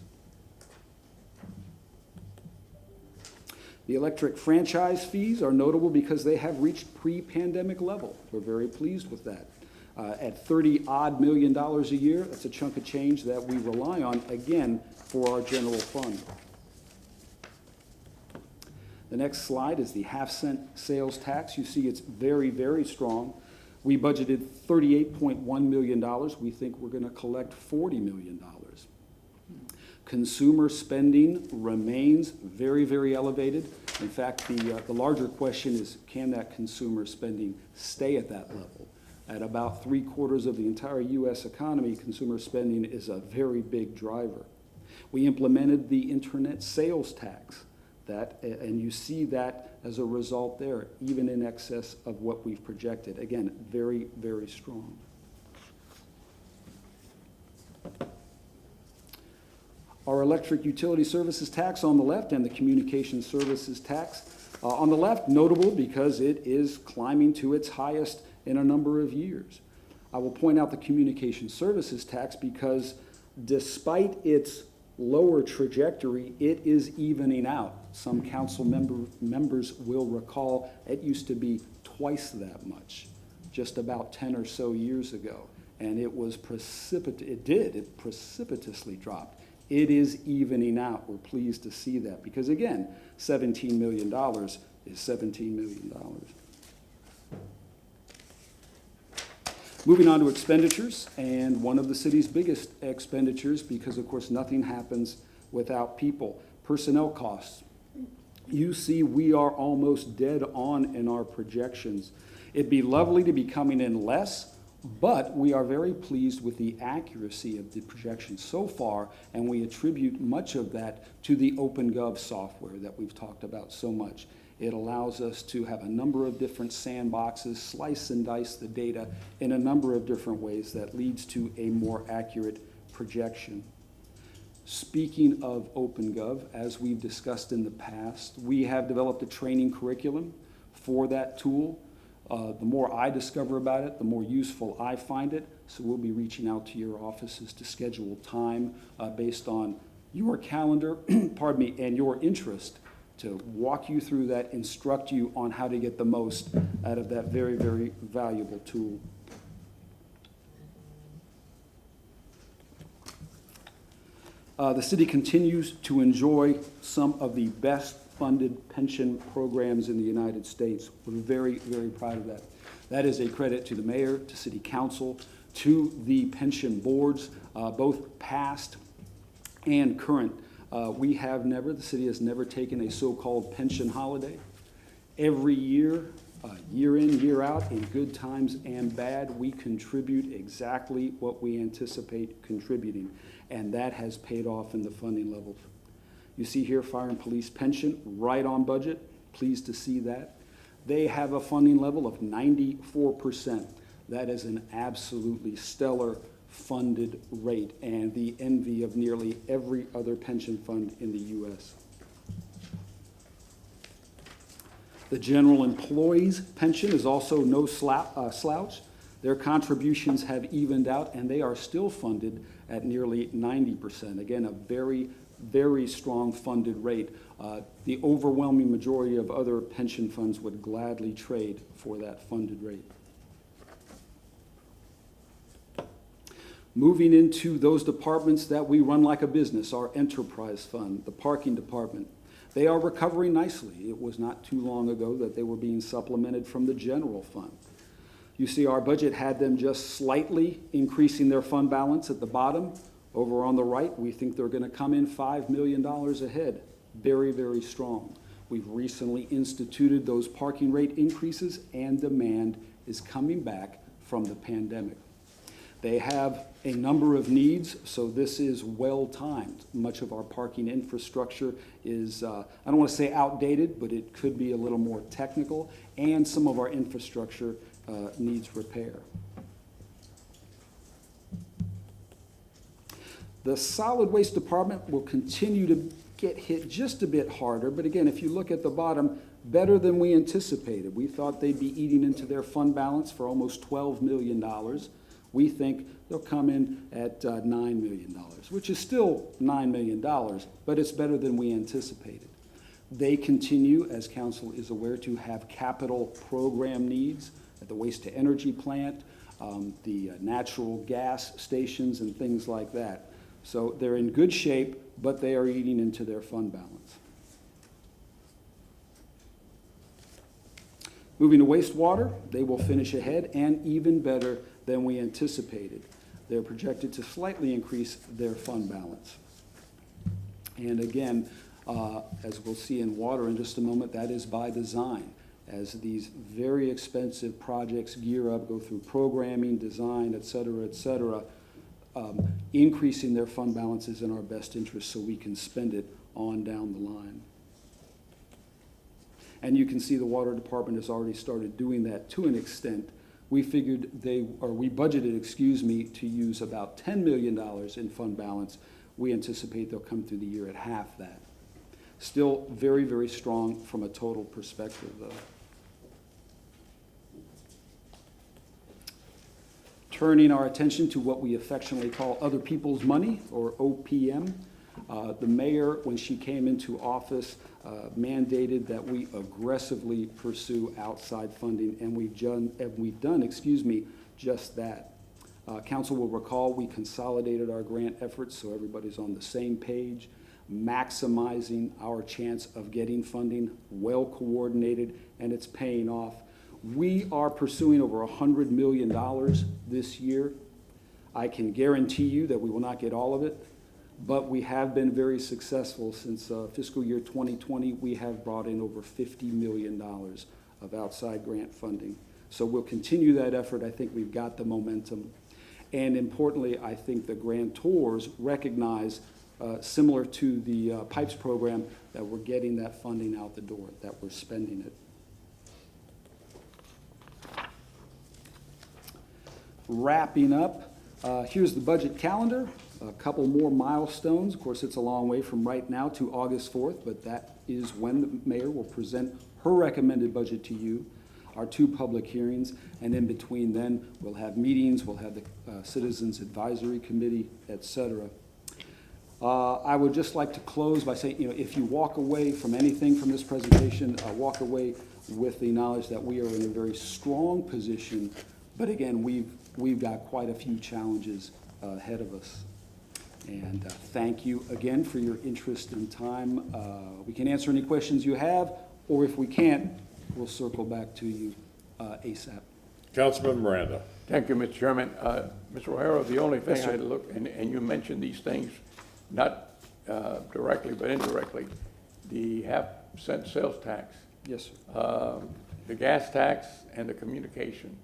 The electric franchise fees are notable because they have reached pre-pandemic level. We're very pleased with that. At $30-odd million a year, that's a chunk of change that we rely on, again, for our general fund. The next slide is the half-cent sales tax. You see it's very, very strong. We budgeted $38.1 million. We think we're going to collect $40 million. Consumer spending remains very, very elevated. In fact, the larger question is, can that consumer spending stay at that level? At about 3/4 of the entire U.S. economy, consumer spending is a very big driver. We implemented the internet sales tax, and you see that as a result there, even in excess of what we've projected. Again, very, very strong. Our electric utility services tax on the left and the communication services tax on the left, notable because it is climbing to its highest in a number of years. I will point out the communication services tax because despite its lower trajectory, it is evening out. Some council members will recall it used to be twice that much, just about 10 or so years ago, and it was it precipitously dropped. It is evening out. We're pleased to see that because, again, $17 million is $17 million. Moving on to expenditures, and one of the city's biggest expenditures, because of course nothing happens without people, personnel costs. You see we are almost dead on in our projections. It'd be lovely to be coming in less, but we are very pleased with the accuracy of the projections so far, and we attribute much of that to the OpenGov software that we've talked about so much. It allows us to have a number of different sandboxes, slice and dice the data in a number of different ways that leads to a more accurate projection. Speaking of OpenGov, as we've discussed in the past, we have developed a training curriculum for that tool. The more I discover about it, the more useful I find it. So we'll be reaching out to your offices to schedule time based on your calendar, pardon me, and your interest to walk you through that, instruct you on how to get the most out of that very, very valuable tool. The city continues to enjoy some of the best funded pension programs in the United States. We're very, very proud of that. That is a credit to the mayor, to city council, to the pension boards, both past and current. The city has never taken a so-called pension holiday. Every year, year in, year out, in good times and bad, we contribute exactly what we anticipate contributing, and that has paid off in the funding levels. You see here, fire and police pension, right on budget. Pleased to see that. They have a funding level of 94%. That is an absolutely stellar funded rate and the envy of nearly every other pension fund in the U.S. The general employees' pension is also no slouch. Their contributions have evened out, and they are still funded at nearly 90%. Again, a very, very strong funded rate. The overwhelming majority of other pension funds would gladly trade for that funded rate. Moving into those departments that we run like a business, our enterprise fund, the parking department, they are recovering nicely. It was not too long ago that they were being supplemented from the general fund. You see our budget had them just slightly increasing their fund balance at the bottom. Over on the right, we think they're going to come in $5 million ahead. Very, very strong. We've recently instituted those parking rate increases, and demand is coming back from the pandemic. They have a number of needs, so this is well-timed. Much of our parking infrastructure is, I don't want to say outdated, but it could be a little more technical, and some of our infrastructure needs repair. The solid waste department will continue to get hit just a bit harder, but again, if you look at the bottom, better than we anticipated. We thought they'd be eating into their fund balance for almost $12 million. We think they'll come in at $9 million, which is still $9 million, but it's better than we anticipated. They continue, as council is aware, to have capital program needs at the waste-to-energy plant, the natural gas stations, and things like that. So they're in good shape, but they are eating into their fund balance. Moving to wastewater, they will finish ahead and even better than we anticipated. They're projected to slightly increase their fund balance. And again, as we'll see in water in just a moment, that is by design. As these very expensive projects gear up, go through programming, design, et cetera, increasing their fund balance is in our best interest so we can spend it on down the line. And you can see the water department has already started doing that to an extent. We budgeted, to use about $10 million in fund balance. We anticipate they'll come through the year at half that. Still very, very strong from a total perspective, though. Turning our attention to what we affectionately call other people's money, or OPM. The mayor, when she came into office, mandated that we aggressively pursue outside funding, and we've done, just that. Council will recall we consolidated our grant efforts so everybody's on the same page, maximizing our chance of getting funding, well coordinated, and it's paying off. We are pursuing over $100 million this year. I can guarantee you that we will not get all of it, but we have been very successful. Since fiscal year 2020, we have brought in over $50 million of outside grant funding. So we'll continue that effort. I think we've got the momentum. And importantly, I think the grantors recognize, similar to the PIPES program, that we're getting that funding out the door, that we're spending it. Wrapping up, here's the budget calendar. A couple more milestones. Of course, it's a long way from right now to August 4th, but that is when the mayor will present her recommended budget to you, our 2 public hearings, and in between then, we'll have meetings, we'll have the Citizens Advisory Committee, et cetera. I would just like to close by saying, if you walk away from anything from this presentation, walk away with the knowledge that we are in a very strong position, but again, we've got quite a few challenges ahead of us. And thank you again for your interest and time. We can answer any questions you have, or if we can't, we'll circle back to you ASAP. Councilman Miranda. Thank you, Mr. Chairman. Mr. O'Hara, the only thing I look, and you mentioned these things, not directly but indirectly, the half-cent sales tax. Yes, sir. The gas tax and the communication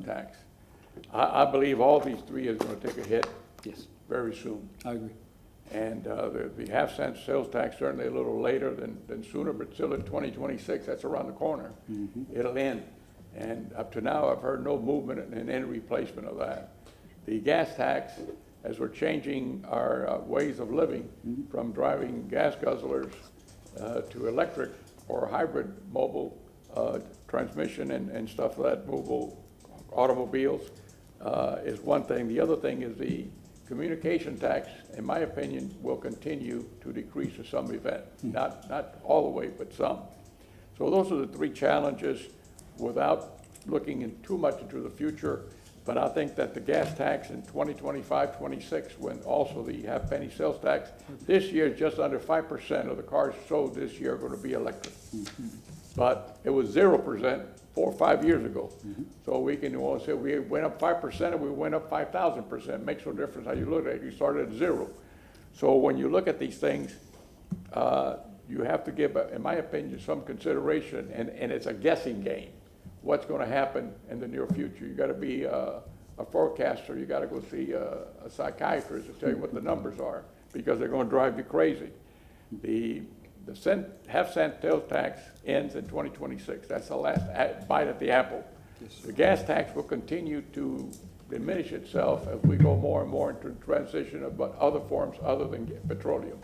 tax. I believe all these 3 is going to take a hit. Yes. Very soon. I agree. And the half-cent sales tax certainly a little later than sooner, but still in 2026, that's around the corner. Mm-hmm. It'll end. And up to now, I've heard no movement in any replacement of that. The gas tax, as we're changing our ways of living from driving gas guzzlers to electric or hybrid mobile transmission and stuff like that, mobile automobiles, is one thing. The other thing is the communication tax, in my opinion, will continue to decrease to some event. Not all the way, but some. So those are the 3 challenges without looking in too much into the future. But I think that the gas tax in 2025, 26, when also the half-penny sales tax, this year just under 5% of the cars sold this year are going to be electric. But it was 0% 4 or 5 years ago. So we can say we went up 5% and we went up 5,000%. Makes no difference how you look at it. You started at 0. So when you look at these things, you have to give, in my opinion, some consideration, and it's a guessing game. What's going to happen in the near future? You got to be a forecaster. You got to go see a psychiatrist to tell you what the numbers are, because they're going to drive you crazy. The half-cent sales tax ends in 2026. That's the last bite at the apple. Yes, the gas tax will continue to diminish itself as we go more and more into transition of other forms other than petroleum.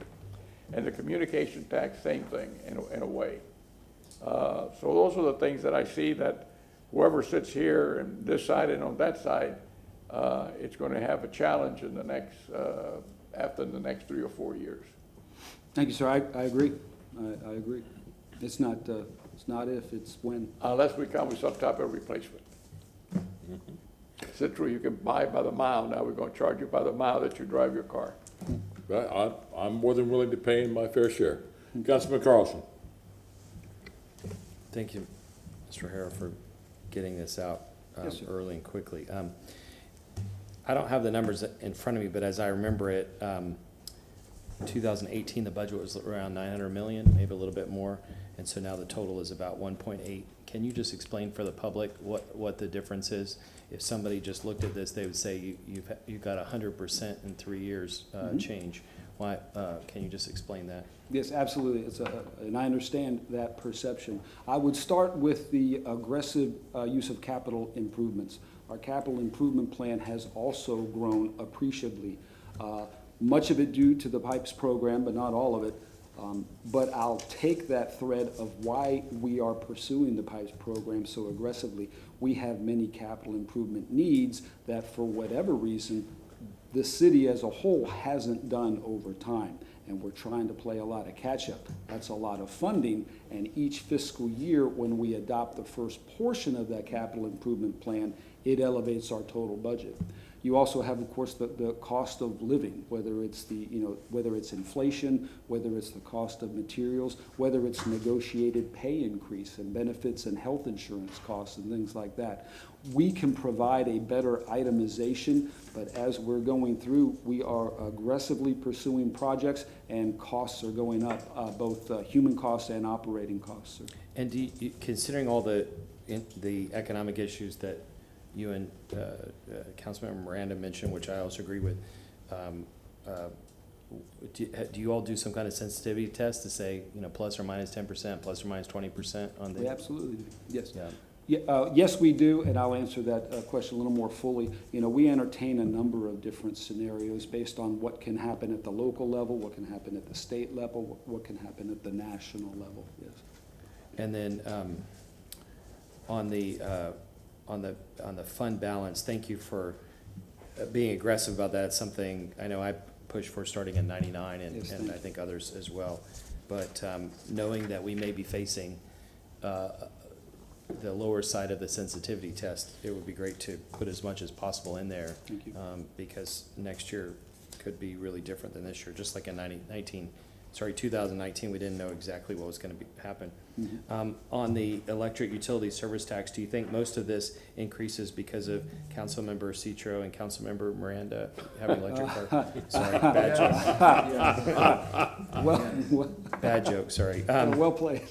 And the communication tax, same thing in a way. So those are the things that I see that whoever sits here and this side and on that side, it's going to have a challenge in the next, after the next 3 or 4 years. Thank you, sir. I agree. I agree. It's not if, it's when. Unless we come with some type of replacement. Is it true you can buy by the mile? Now we're going to charge you by the mile that you drive your car. Right, I'm more than willing to pay my fair share. Councilman Carlson. Thank you, Mr. Harrell, for getting this out Yes, sir. early and quickly. I don't have the numbers in front of me, but as I remember it, 2018, the budget was around 900 million, maybe a little bit more, and so now the total is about 1.8. Can you just explain for the public what the difference is? If somebody just looked at this, they would say you've got 100% in 3 years change. Why? Can you just explain that? Yes, absolutely. And I understand that perception. I would start with the aggressive use of capital improvements. Our capital improvement plan has also grown appreciably. Much of it due to the PIPES program, but not all of it. But I'll take that thread of why we are pursuing the PIPES program so aggressively. We have many capital improvement needs that, for whatever reason, the city as a whole hasn't done over time, and we're trying to play a lot of catch-up. That's a lot of funding, and each fiscal year when we adopt the first portion of that capital improvement plan, it elevates our total budget. You also have, of course, the cost of living, whether it's whether it's inflation, whether it's the cost of materials, whether it's negotiated pay increase and benefits and health insurance costs and things like that. We can provide a better itemization, but as we're going through, we are aggressively pursuing projects, and costs are going up, both human costs and operating costs. Sir. And considering all the economic issues that you and Councilmember Miranda mentioned, which I also agree with, do you all do some kind of sensitivity test to say, plus or minus 10%, plus or minus 20% on the? We absolutely do. Yes. Yeah. Yes, we do, and I'll answer that question a little more fully. We entertain a number of different scenarios based on what can happen at the local level, what can happen at the state level, what can happen at the national level. Yes. And then on the fund balance, thank you for being aggressive about that. It's something I know I pushed for starting in '99, and I think others as well. But knowing that we may be facing the lower side of the sensitivity test, it would be great to put as much as possible in there. Thank you. Because next year could be really different than this year. Just like in 2019, we didn't know exactly what was going to happen. Mm-hmm. On the electric utility service tax, do you think most of this increases because of Councilmember Citro and Councilmember Miranda having electric cars? Sorry, bad joke. Well, Bad joke, sorry. well played.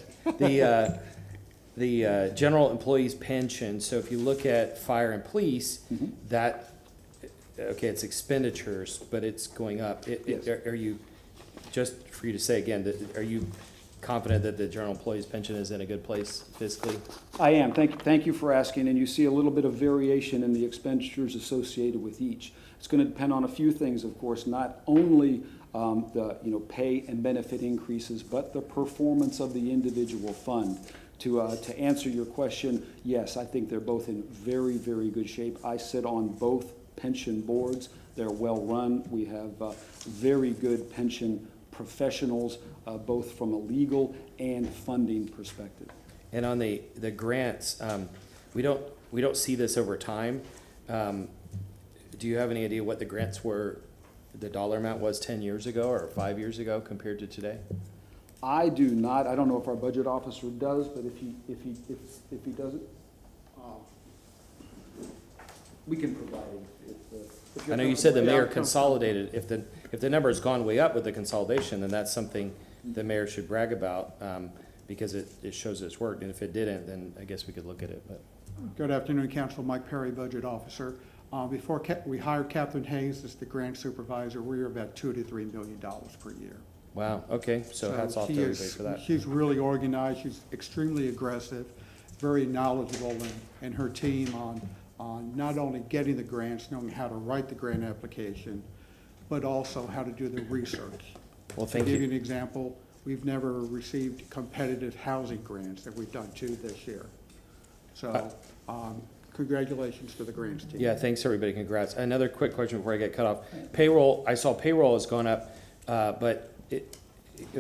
The general employees pension, so if you look at fire and police, that, okay, it's expenditures, but it's going up. Yes. Are you, just for you to say again, are you confident that the general employees pension is in a good place fiscally? I am. Thank you for asking, and you see a little bit of variation in the expenditures associated with each. It's going to depend on a few things, of course, not only the pay and benefit increases, but the performance of the individual fund. To answer your question, yes, I think they're both in very, very good shape. I sit on both pension boards. They're well run. We have very good pension professionals, both from a legal and funding perspective. And on the grants, we don't see this over time. Do you have any idea what the grants were, the dollar amount was 10 years ago or 5 years ago compared to today? I do not. I don't know if our budget officer does, but if he doesn't, we can provide it. I know you said the mayor consolidated. If the number has gone way up with the consolidation, then that's something the mayor should brag about, because it shows it's worked. And if it didn't, then I guess we could look at it. But Good afternoon, Council. Mike Perry, Budget Officer. Before we hired Catherine Hayes as the grant supervisor, we were about $2 to $3 million per year. wow, okay, so hats off to everybody for that. She's really organized. She's extremely aggressive, very knowledgeable, and her team on on not only getting the grants, knowing how to write the grant application, but also how to do the research. Well, thank To give you you. an example, we've never received competitive housing grants, that we've done 2 this year. So, congratulations to the grants team. Yeah, thanks, everybody. Congrats. Another quick question before I get cut off. Payroll, I saw payroll has gone up, but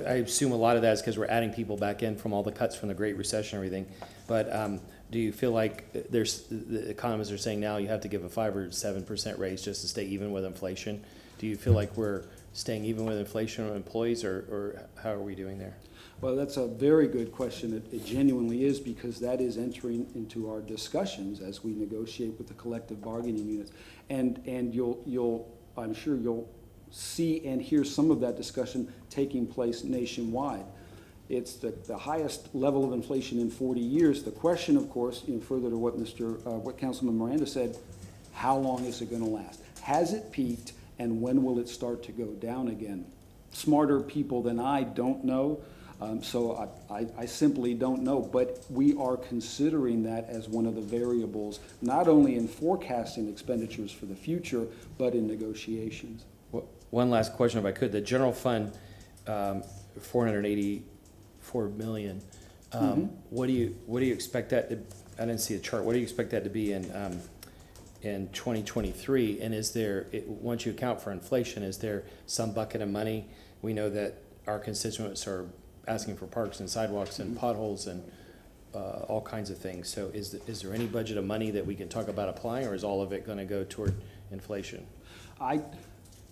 I assume a lot of that is because we're adding people back in from all the cuts from the Great Recession and everything. But do you feel like the economists are saying now you have to give a 5 or 7% raise just to stay even with inflation? Do you feel like we're staying even with inflation on employees, or how are we doing there? Well, that's a very good question. It genuinely is, because that is entering into our discussions as we negotiate with the collective bargaining units. And I'm sure you'll see and hear some of that discussion taking place nationwide. It's the highest level of inflation in 40 years. The question, of course, further to what Councilman Miranda said, how long is it going to last? Has it peaked, and when will it start to go down again? Smarter people than I don't know. So I simply don't know, but we are considering that as one of the variables, not only in forecasting expenditures for the future, but in negotiations. One last question, if I could. The general fund, $484 million. What do you expect that to? I didn't see a chart. What do you expect that to be in 2023? And is there, once you account for inflation, is there some bucket of money? We know that our constituents are asking for parks and sidewalks and potholes and all kinds of things. So is there any budget of money that we can talk about applying, or is all of it going to go toward inflation?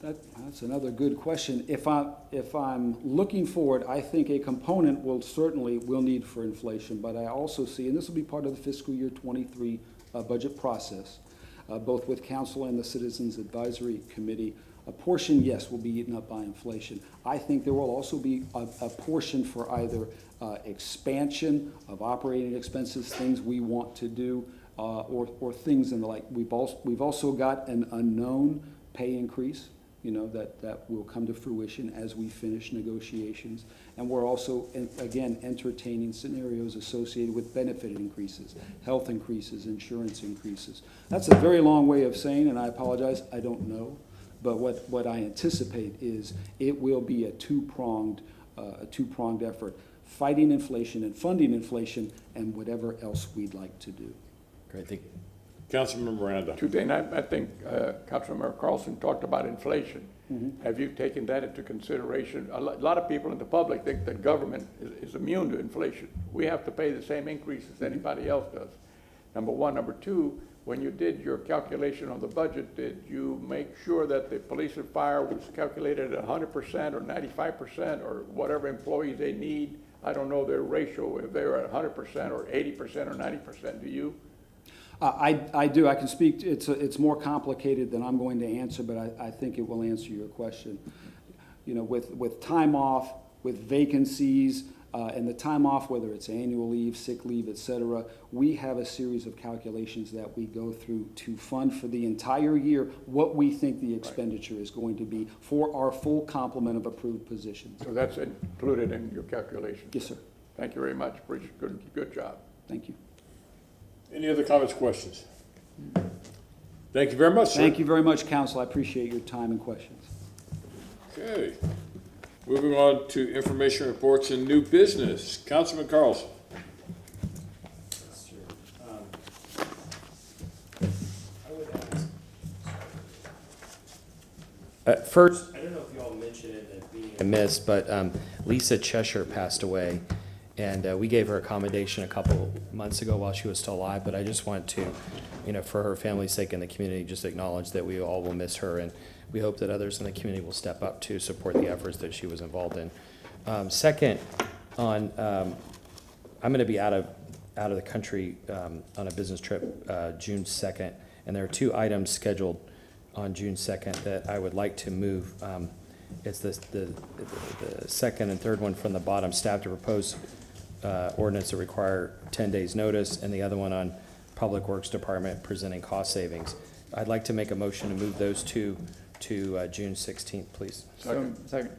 That's another good question. If I'm looking forward, I think a component will need for inflation, but I also see, and this will be part of the fiscal year 23 budget process, both with council and the Citizens Advisory Committee. A portion, yes, will be eaten up by inflation. I think there will also be a portion for either expansion of operating expenses, things we want to do, or things in the like. We've also got an unknown pay increase, that will come to fruition as we finish negotiations. And we're also, again, entertaining scenarios associated with benefit increases, health increases, insurance increases. That's a very long way of saying, and I apologize, I don't know. But what I anticipate is it will be a two-pronged effort, fighting inflation and funding inflation and whatever else we'd like to do. Great, thank you. Councilman Miranda. Today, I think Councilmember Carlson talked about inflation. Have you taken that into consideration? A lot of people in the public think that government is immune to inflation. We have to pay the same increase as anybody else does. Number one. Number two, when you did your calculation on the budget, did you make sure that the police and fire was calculated at 100% or 95% or whatever employees they need? I don't know their ratio, if they're at 100% or 80% or 90%. Do you? I do. I can speak. It's more complicated than I'm going to answer, but I think it will answer your question. With time off, with vacancies, and the time off, whether it's annual leave, sick leave, et cetera, we have a series of calculations that we go through to fund for the entire year what we think the expenditure is going to be for our full complement of approved positions. So that's included in your calculation? Yes, sir. Thank you very much. Appreciate it. Good job. Thank you. Any other comments, questions? Thank you very much, sir. Thank you very much, Council. I appreciate your time and questions. Okay. Moving on to information reports and new business. Councilman Carlson. First, I don't know if you all mentioned it as being a miss, but Lisa Cheshire passed away, and we gave her accommodation a couple months ago while she was still alive, but I just want to, for her family's sake and the community, just acknowledge that we all will miss her, and we hope that others in the community will step up to support the efforts that she was involved in. Second, I'm going to be out of the country on a business trip June 2nd, and there are 2 items scheduled on June 2nd that I would like to move. It's the second and third one from the bottom, staff to propose ordinance that require 10 days notice, and the other one on Public Works Department presenting cost savings. I'd like to make a motion to move those 2 to June 16th, please. Second.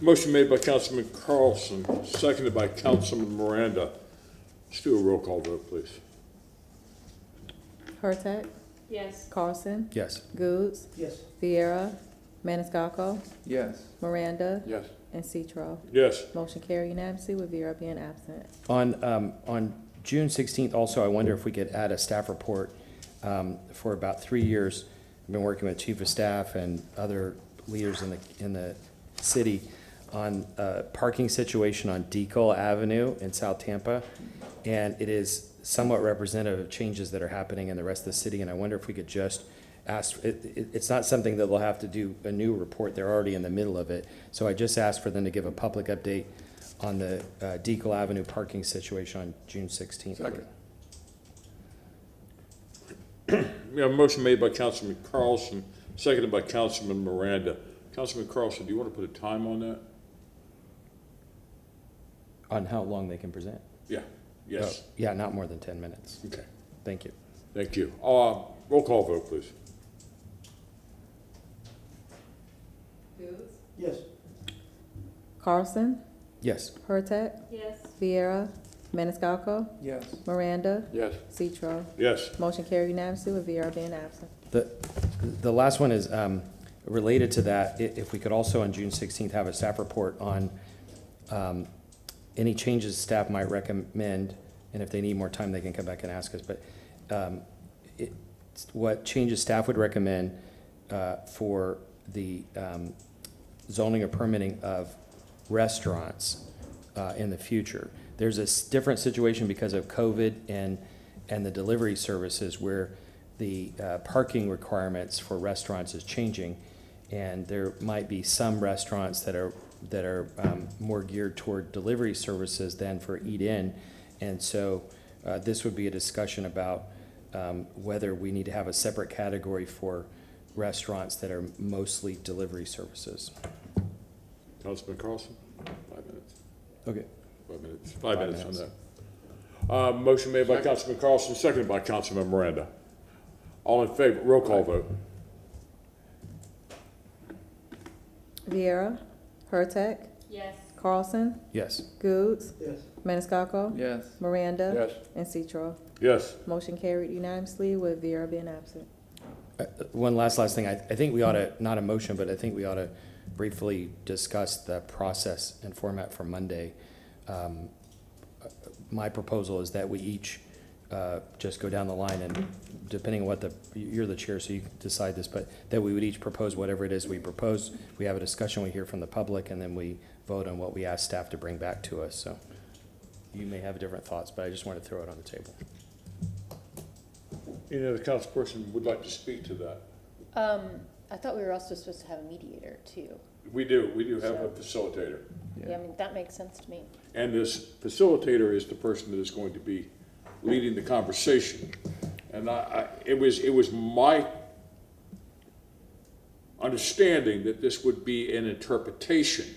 Motion made by Councilman Carlson, seconded by Councilman Miranda. Let's do a roll call vote, please. Hurtak, Yes. Carlson, Yes. Goods, Yes. Viera, Maniscalco, Yes. Miranda, Yes. and Citro. Yes. Motion carried unanimously with Viera being absent. On June 16th, also, I wonder if we could add a staff report. For about 3 years, I've been working with chief of staff and other leaders in the city on a parking situation on Deacle Avenue in South Tampa. And it is somewhat representative of changes that are happening in the rest of the city. And I wonder if we could just ask, it's not something that they'll have to do a new report. They're already in the middle of it. So I just asked for them to give a public update on the Deacle Avenue parking situation on June 16th. Second. We have a motion made by Councilman Carlson, seconded by Councilman Miranda. Councilman Carlson, do you want to put a time on that? On how long they can present? Yeah, yes. Oh, yeah, not more than 10 minutes. Okay, Thank you. thank you. Roll call vote, please. Yes. Carlson, Yes. Hurtak, Yes. Viera, Maniscalco, Yes. Miranda, Yes. Citro. Yes. Motion carried unanimously with Viera being absent. The last one is related to that. If we could also on June 16th have a staff report on any changes staff might recommend, and if they need more time, they can come back and ask us. But what changes staff would recommend for the zoning or permitting of restaurants in the future. There's a different situation because of COVID and the delivery services where the parking requirements for restaurants is changing, and there might be some restaurants that are more geared toward delivery services than for eat-in, and so this would be a discussion about whether we need to have a separate category for restaurants that are mostly delivery services. Councilman Carlson, 5 minutes. Okay. 5 minutes. 5 minutes on that. Motion made by Councilman Carlson, seconded by Councilman Miranda. All in favor, roll call vote. Viera, Hurtak, Yes. Carlson, Yes. Goods, Yes. Maniscalco, Yes. Miranda, Yes. and Citro. Yes. Motion carried unanimously with Viera being absent. One last thing, I think we ought to, not a motion, but I think we ought to briefly discuss the process and format for Monday. My proposal is that we each just go down the line and depending on what you're the chair, so you can decide this, but that we would each propose whatever it is we propose. We have a discussion, we hear from the public, and then we vote on what we ask staff to bring back to us. So you may have different thoughts, but I just want to throw it on the table. Any other council person would like to speak to that? I thought we were also supposed to have a mediator too. We do have a facilitator. Yeah, I mean, that makes sense to me. And this facilitator is the person that is going to be leading the conversation. And it was my understanding that this would be an interpretation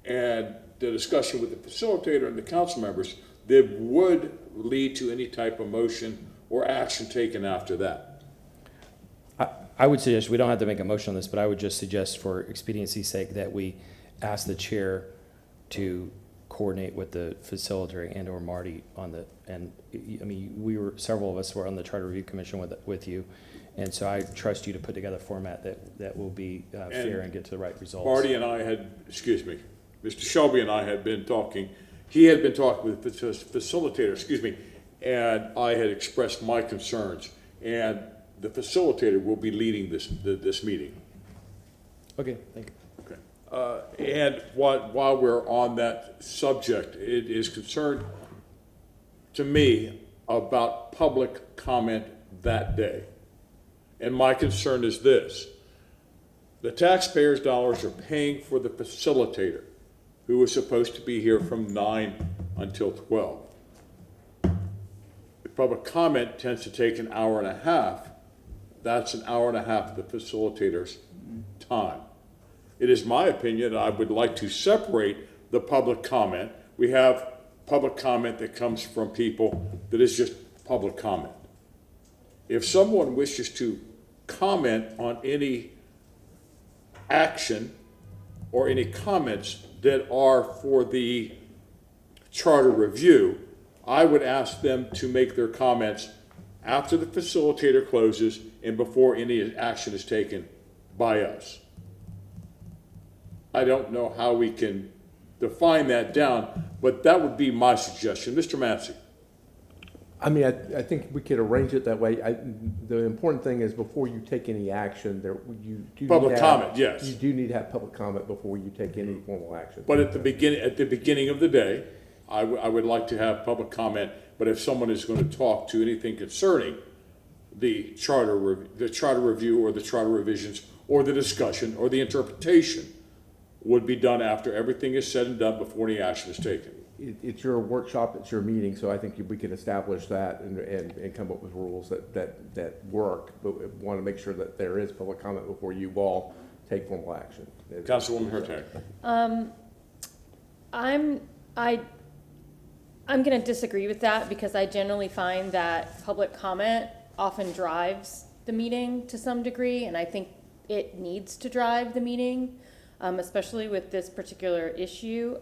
and the discussion with the facilitator and the council members that would lead to any type of motion or action taken after that. I would suggest, we don't have to make a motion on this, but I would just suggest for expediency's sake that we ask the chair to coordinate with the facilitator and or Marty on I mean, several of us were on the Charter Review Commission with you, and so I trust you to put together a format that will be fair and get to the right results. Marty and I had, Mr. Shelby and I had been talking, he had been talking with the facilitator, and I had expressed my concerns, and the facilitator will be leading this meeting. Okay, thank you. Okay. And while we're on that subject, it is concerned to me about public comment that day. And my concern is this: the taxpayers' dollars are paying for the facilitator, who was supposed to be here from 9 until 12. The public comment tends to take an hour and a half. That's an hour and a half of the facilitator's time. It is my opinion, I would like to separate the public comment. We have public comment that comes from people that is just public comment. If someone wishes to comment on any action or any comments that are for the charter review, I would ask them to make their comments after the facilitator closes and before any action is taken by us. I don't know how we can define that down, but that would be my suggestion. Mr. Massey? I mean, I think we could arrange it that way. The important thing is before you take any action, you do Public need to have- comment, yes. You do need to have public comment before you take any formal action. But at the beginning of the day, I would like to have public comment, but if someone is going to talk to anything concerning the charter review or the charter revisions or the discussion or the interpretation would be done after everything is said and done before any action is taken. It's your workshop, it's your meeting, so I think we can establish that and come up with rules that work, but we want to make sure that there is public comment before you all take formal action. Councilwoman Hurtag. I'm going to disagree with that because I generally find that public comment often drives the meeting to some degree, and I think it needs to drive the meeting, especially with this particular issue.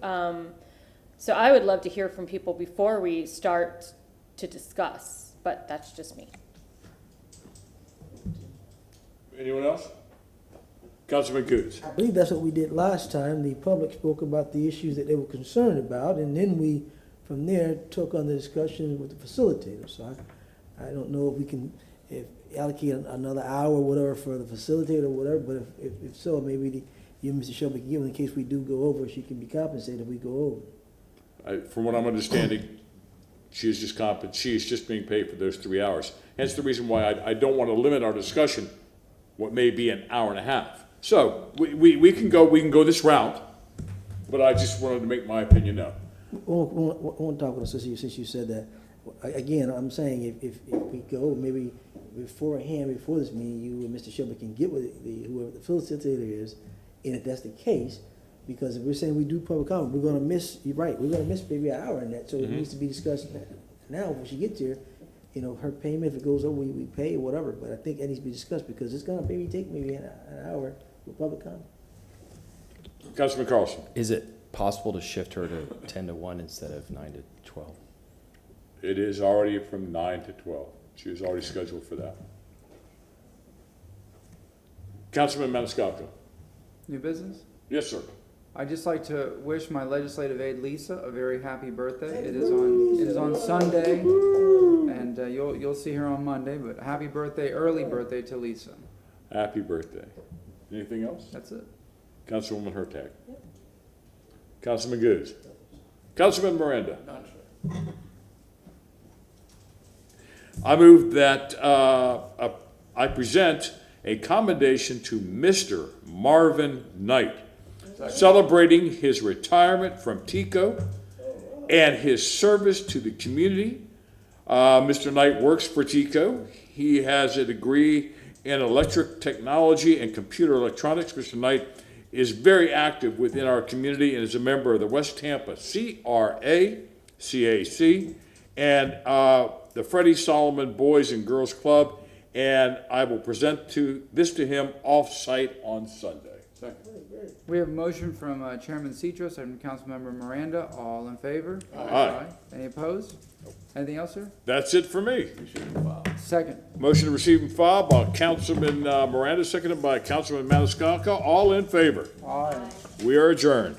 So I would love to hear from people before we start to discuss, but that's just me. Anyone else? Councilman Goods. I believe that's what we did last time. The public spoke about the issues that they were concerned about, and then we, from there, took on the discussion with the facilitator. So I don't know if we can allocate another hour or whatever for the facilitator or whatever, but if so, maybe you, Mr. Shelby, can give, in case we do go over, she can be compensated if we go over. From what I'm understanding, she is just being paid for those 3 hours. Hence the reason why I don't want to limit our discussion what may be an hour and a half. So we can go this route, but I just wanted to make my opinion known. I want to talk with us since you said that. Again, I'm saying if we go, maybe before this meeting, you and Mr. Shelby can get with whoever the facilitator is, and if that's the case, because if we're saying we do public comment, we're going to miss, you're right, we're going to miss maybe an hour in that, so it needs to be discussed now when she gets here. You know, her payment, if it goes over, we pay or whatever, but I think that needs to be discussed because it's going to maybe take an hour for public comment. Councilman Carlson. Is it possible to shift her to 10 to 1 instead of 9 to 12? It is already from 9 to 12. She was already scheduled for that. Councilman Maniscalco. New business? Yes, sir. I'd just like to wish my legislative aide Lisa a very happy birthday. It is on Sunday, and you'll see her on Monday. But happy birthday, early birthday to Lisa. Happy birthday. Anything else? That's it. Councilwoman Hurtag. Councilman Goods. Councilman Miranda. I move that I present a commendation to Mr. Marvin Knight, celebrating his retirement from TICO and his service to the community. Mr. Knight works for TICO. He has a degree in electric technology and computer electronics. Mr. Knight is very active within our community and is a member of the West Tampa CRA, CAC, and the Freddie Solomon Boys and Girls Club, and I will present this to him off-site on Sunday. Second. We have a motion from Chairman Citros and Councilmember Miranda. All in favor? Aye. Any opposed? Anything else, sir? That's it for me. Second. Motion to receive and file by Councilman Miranda, seconded by Councilman Maniscalco. All in favor? Aye. We are adjourned.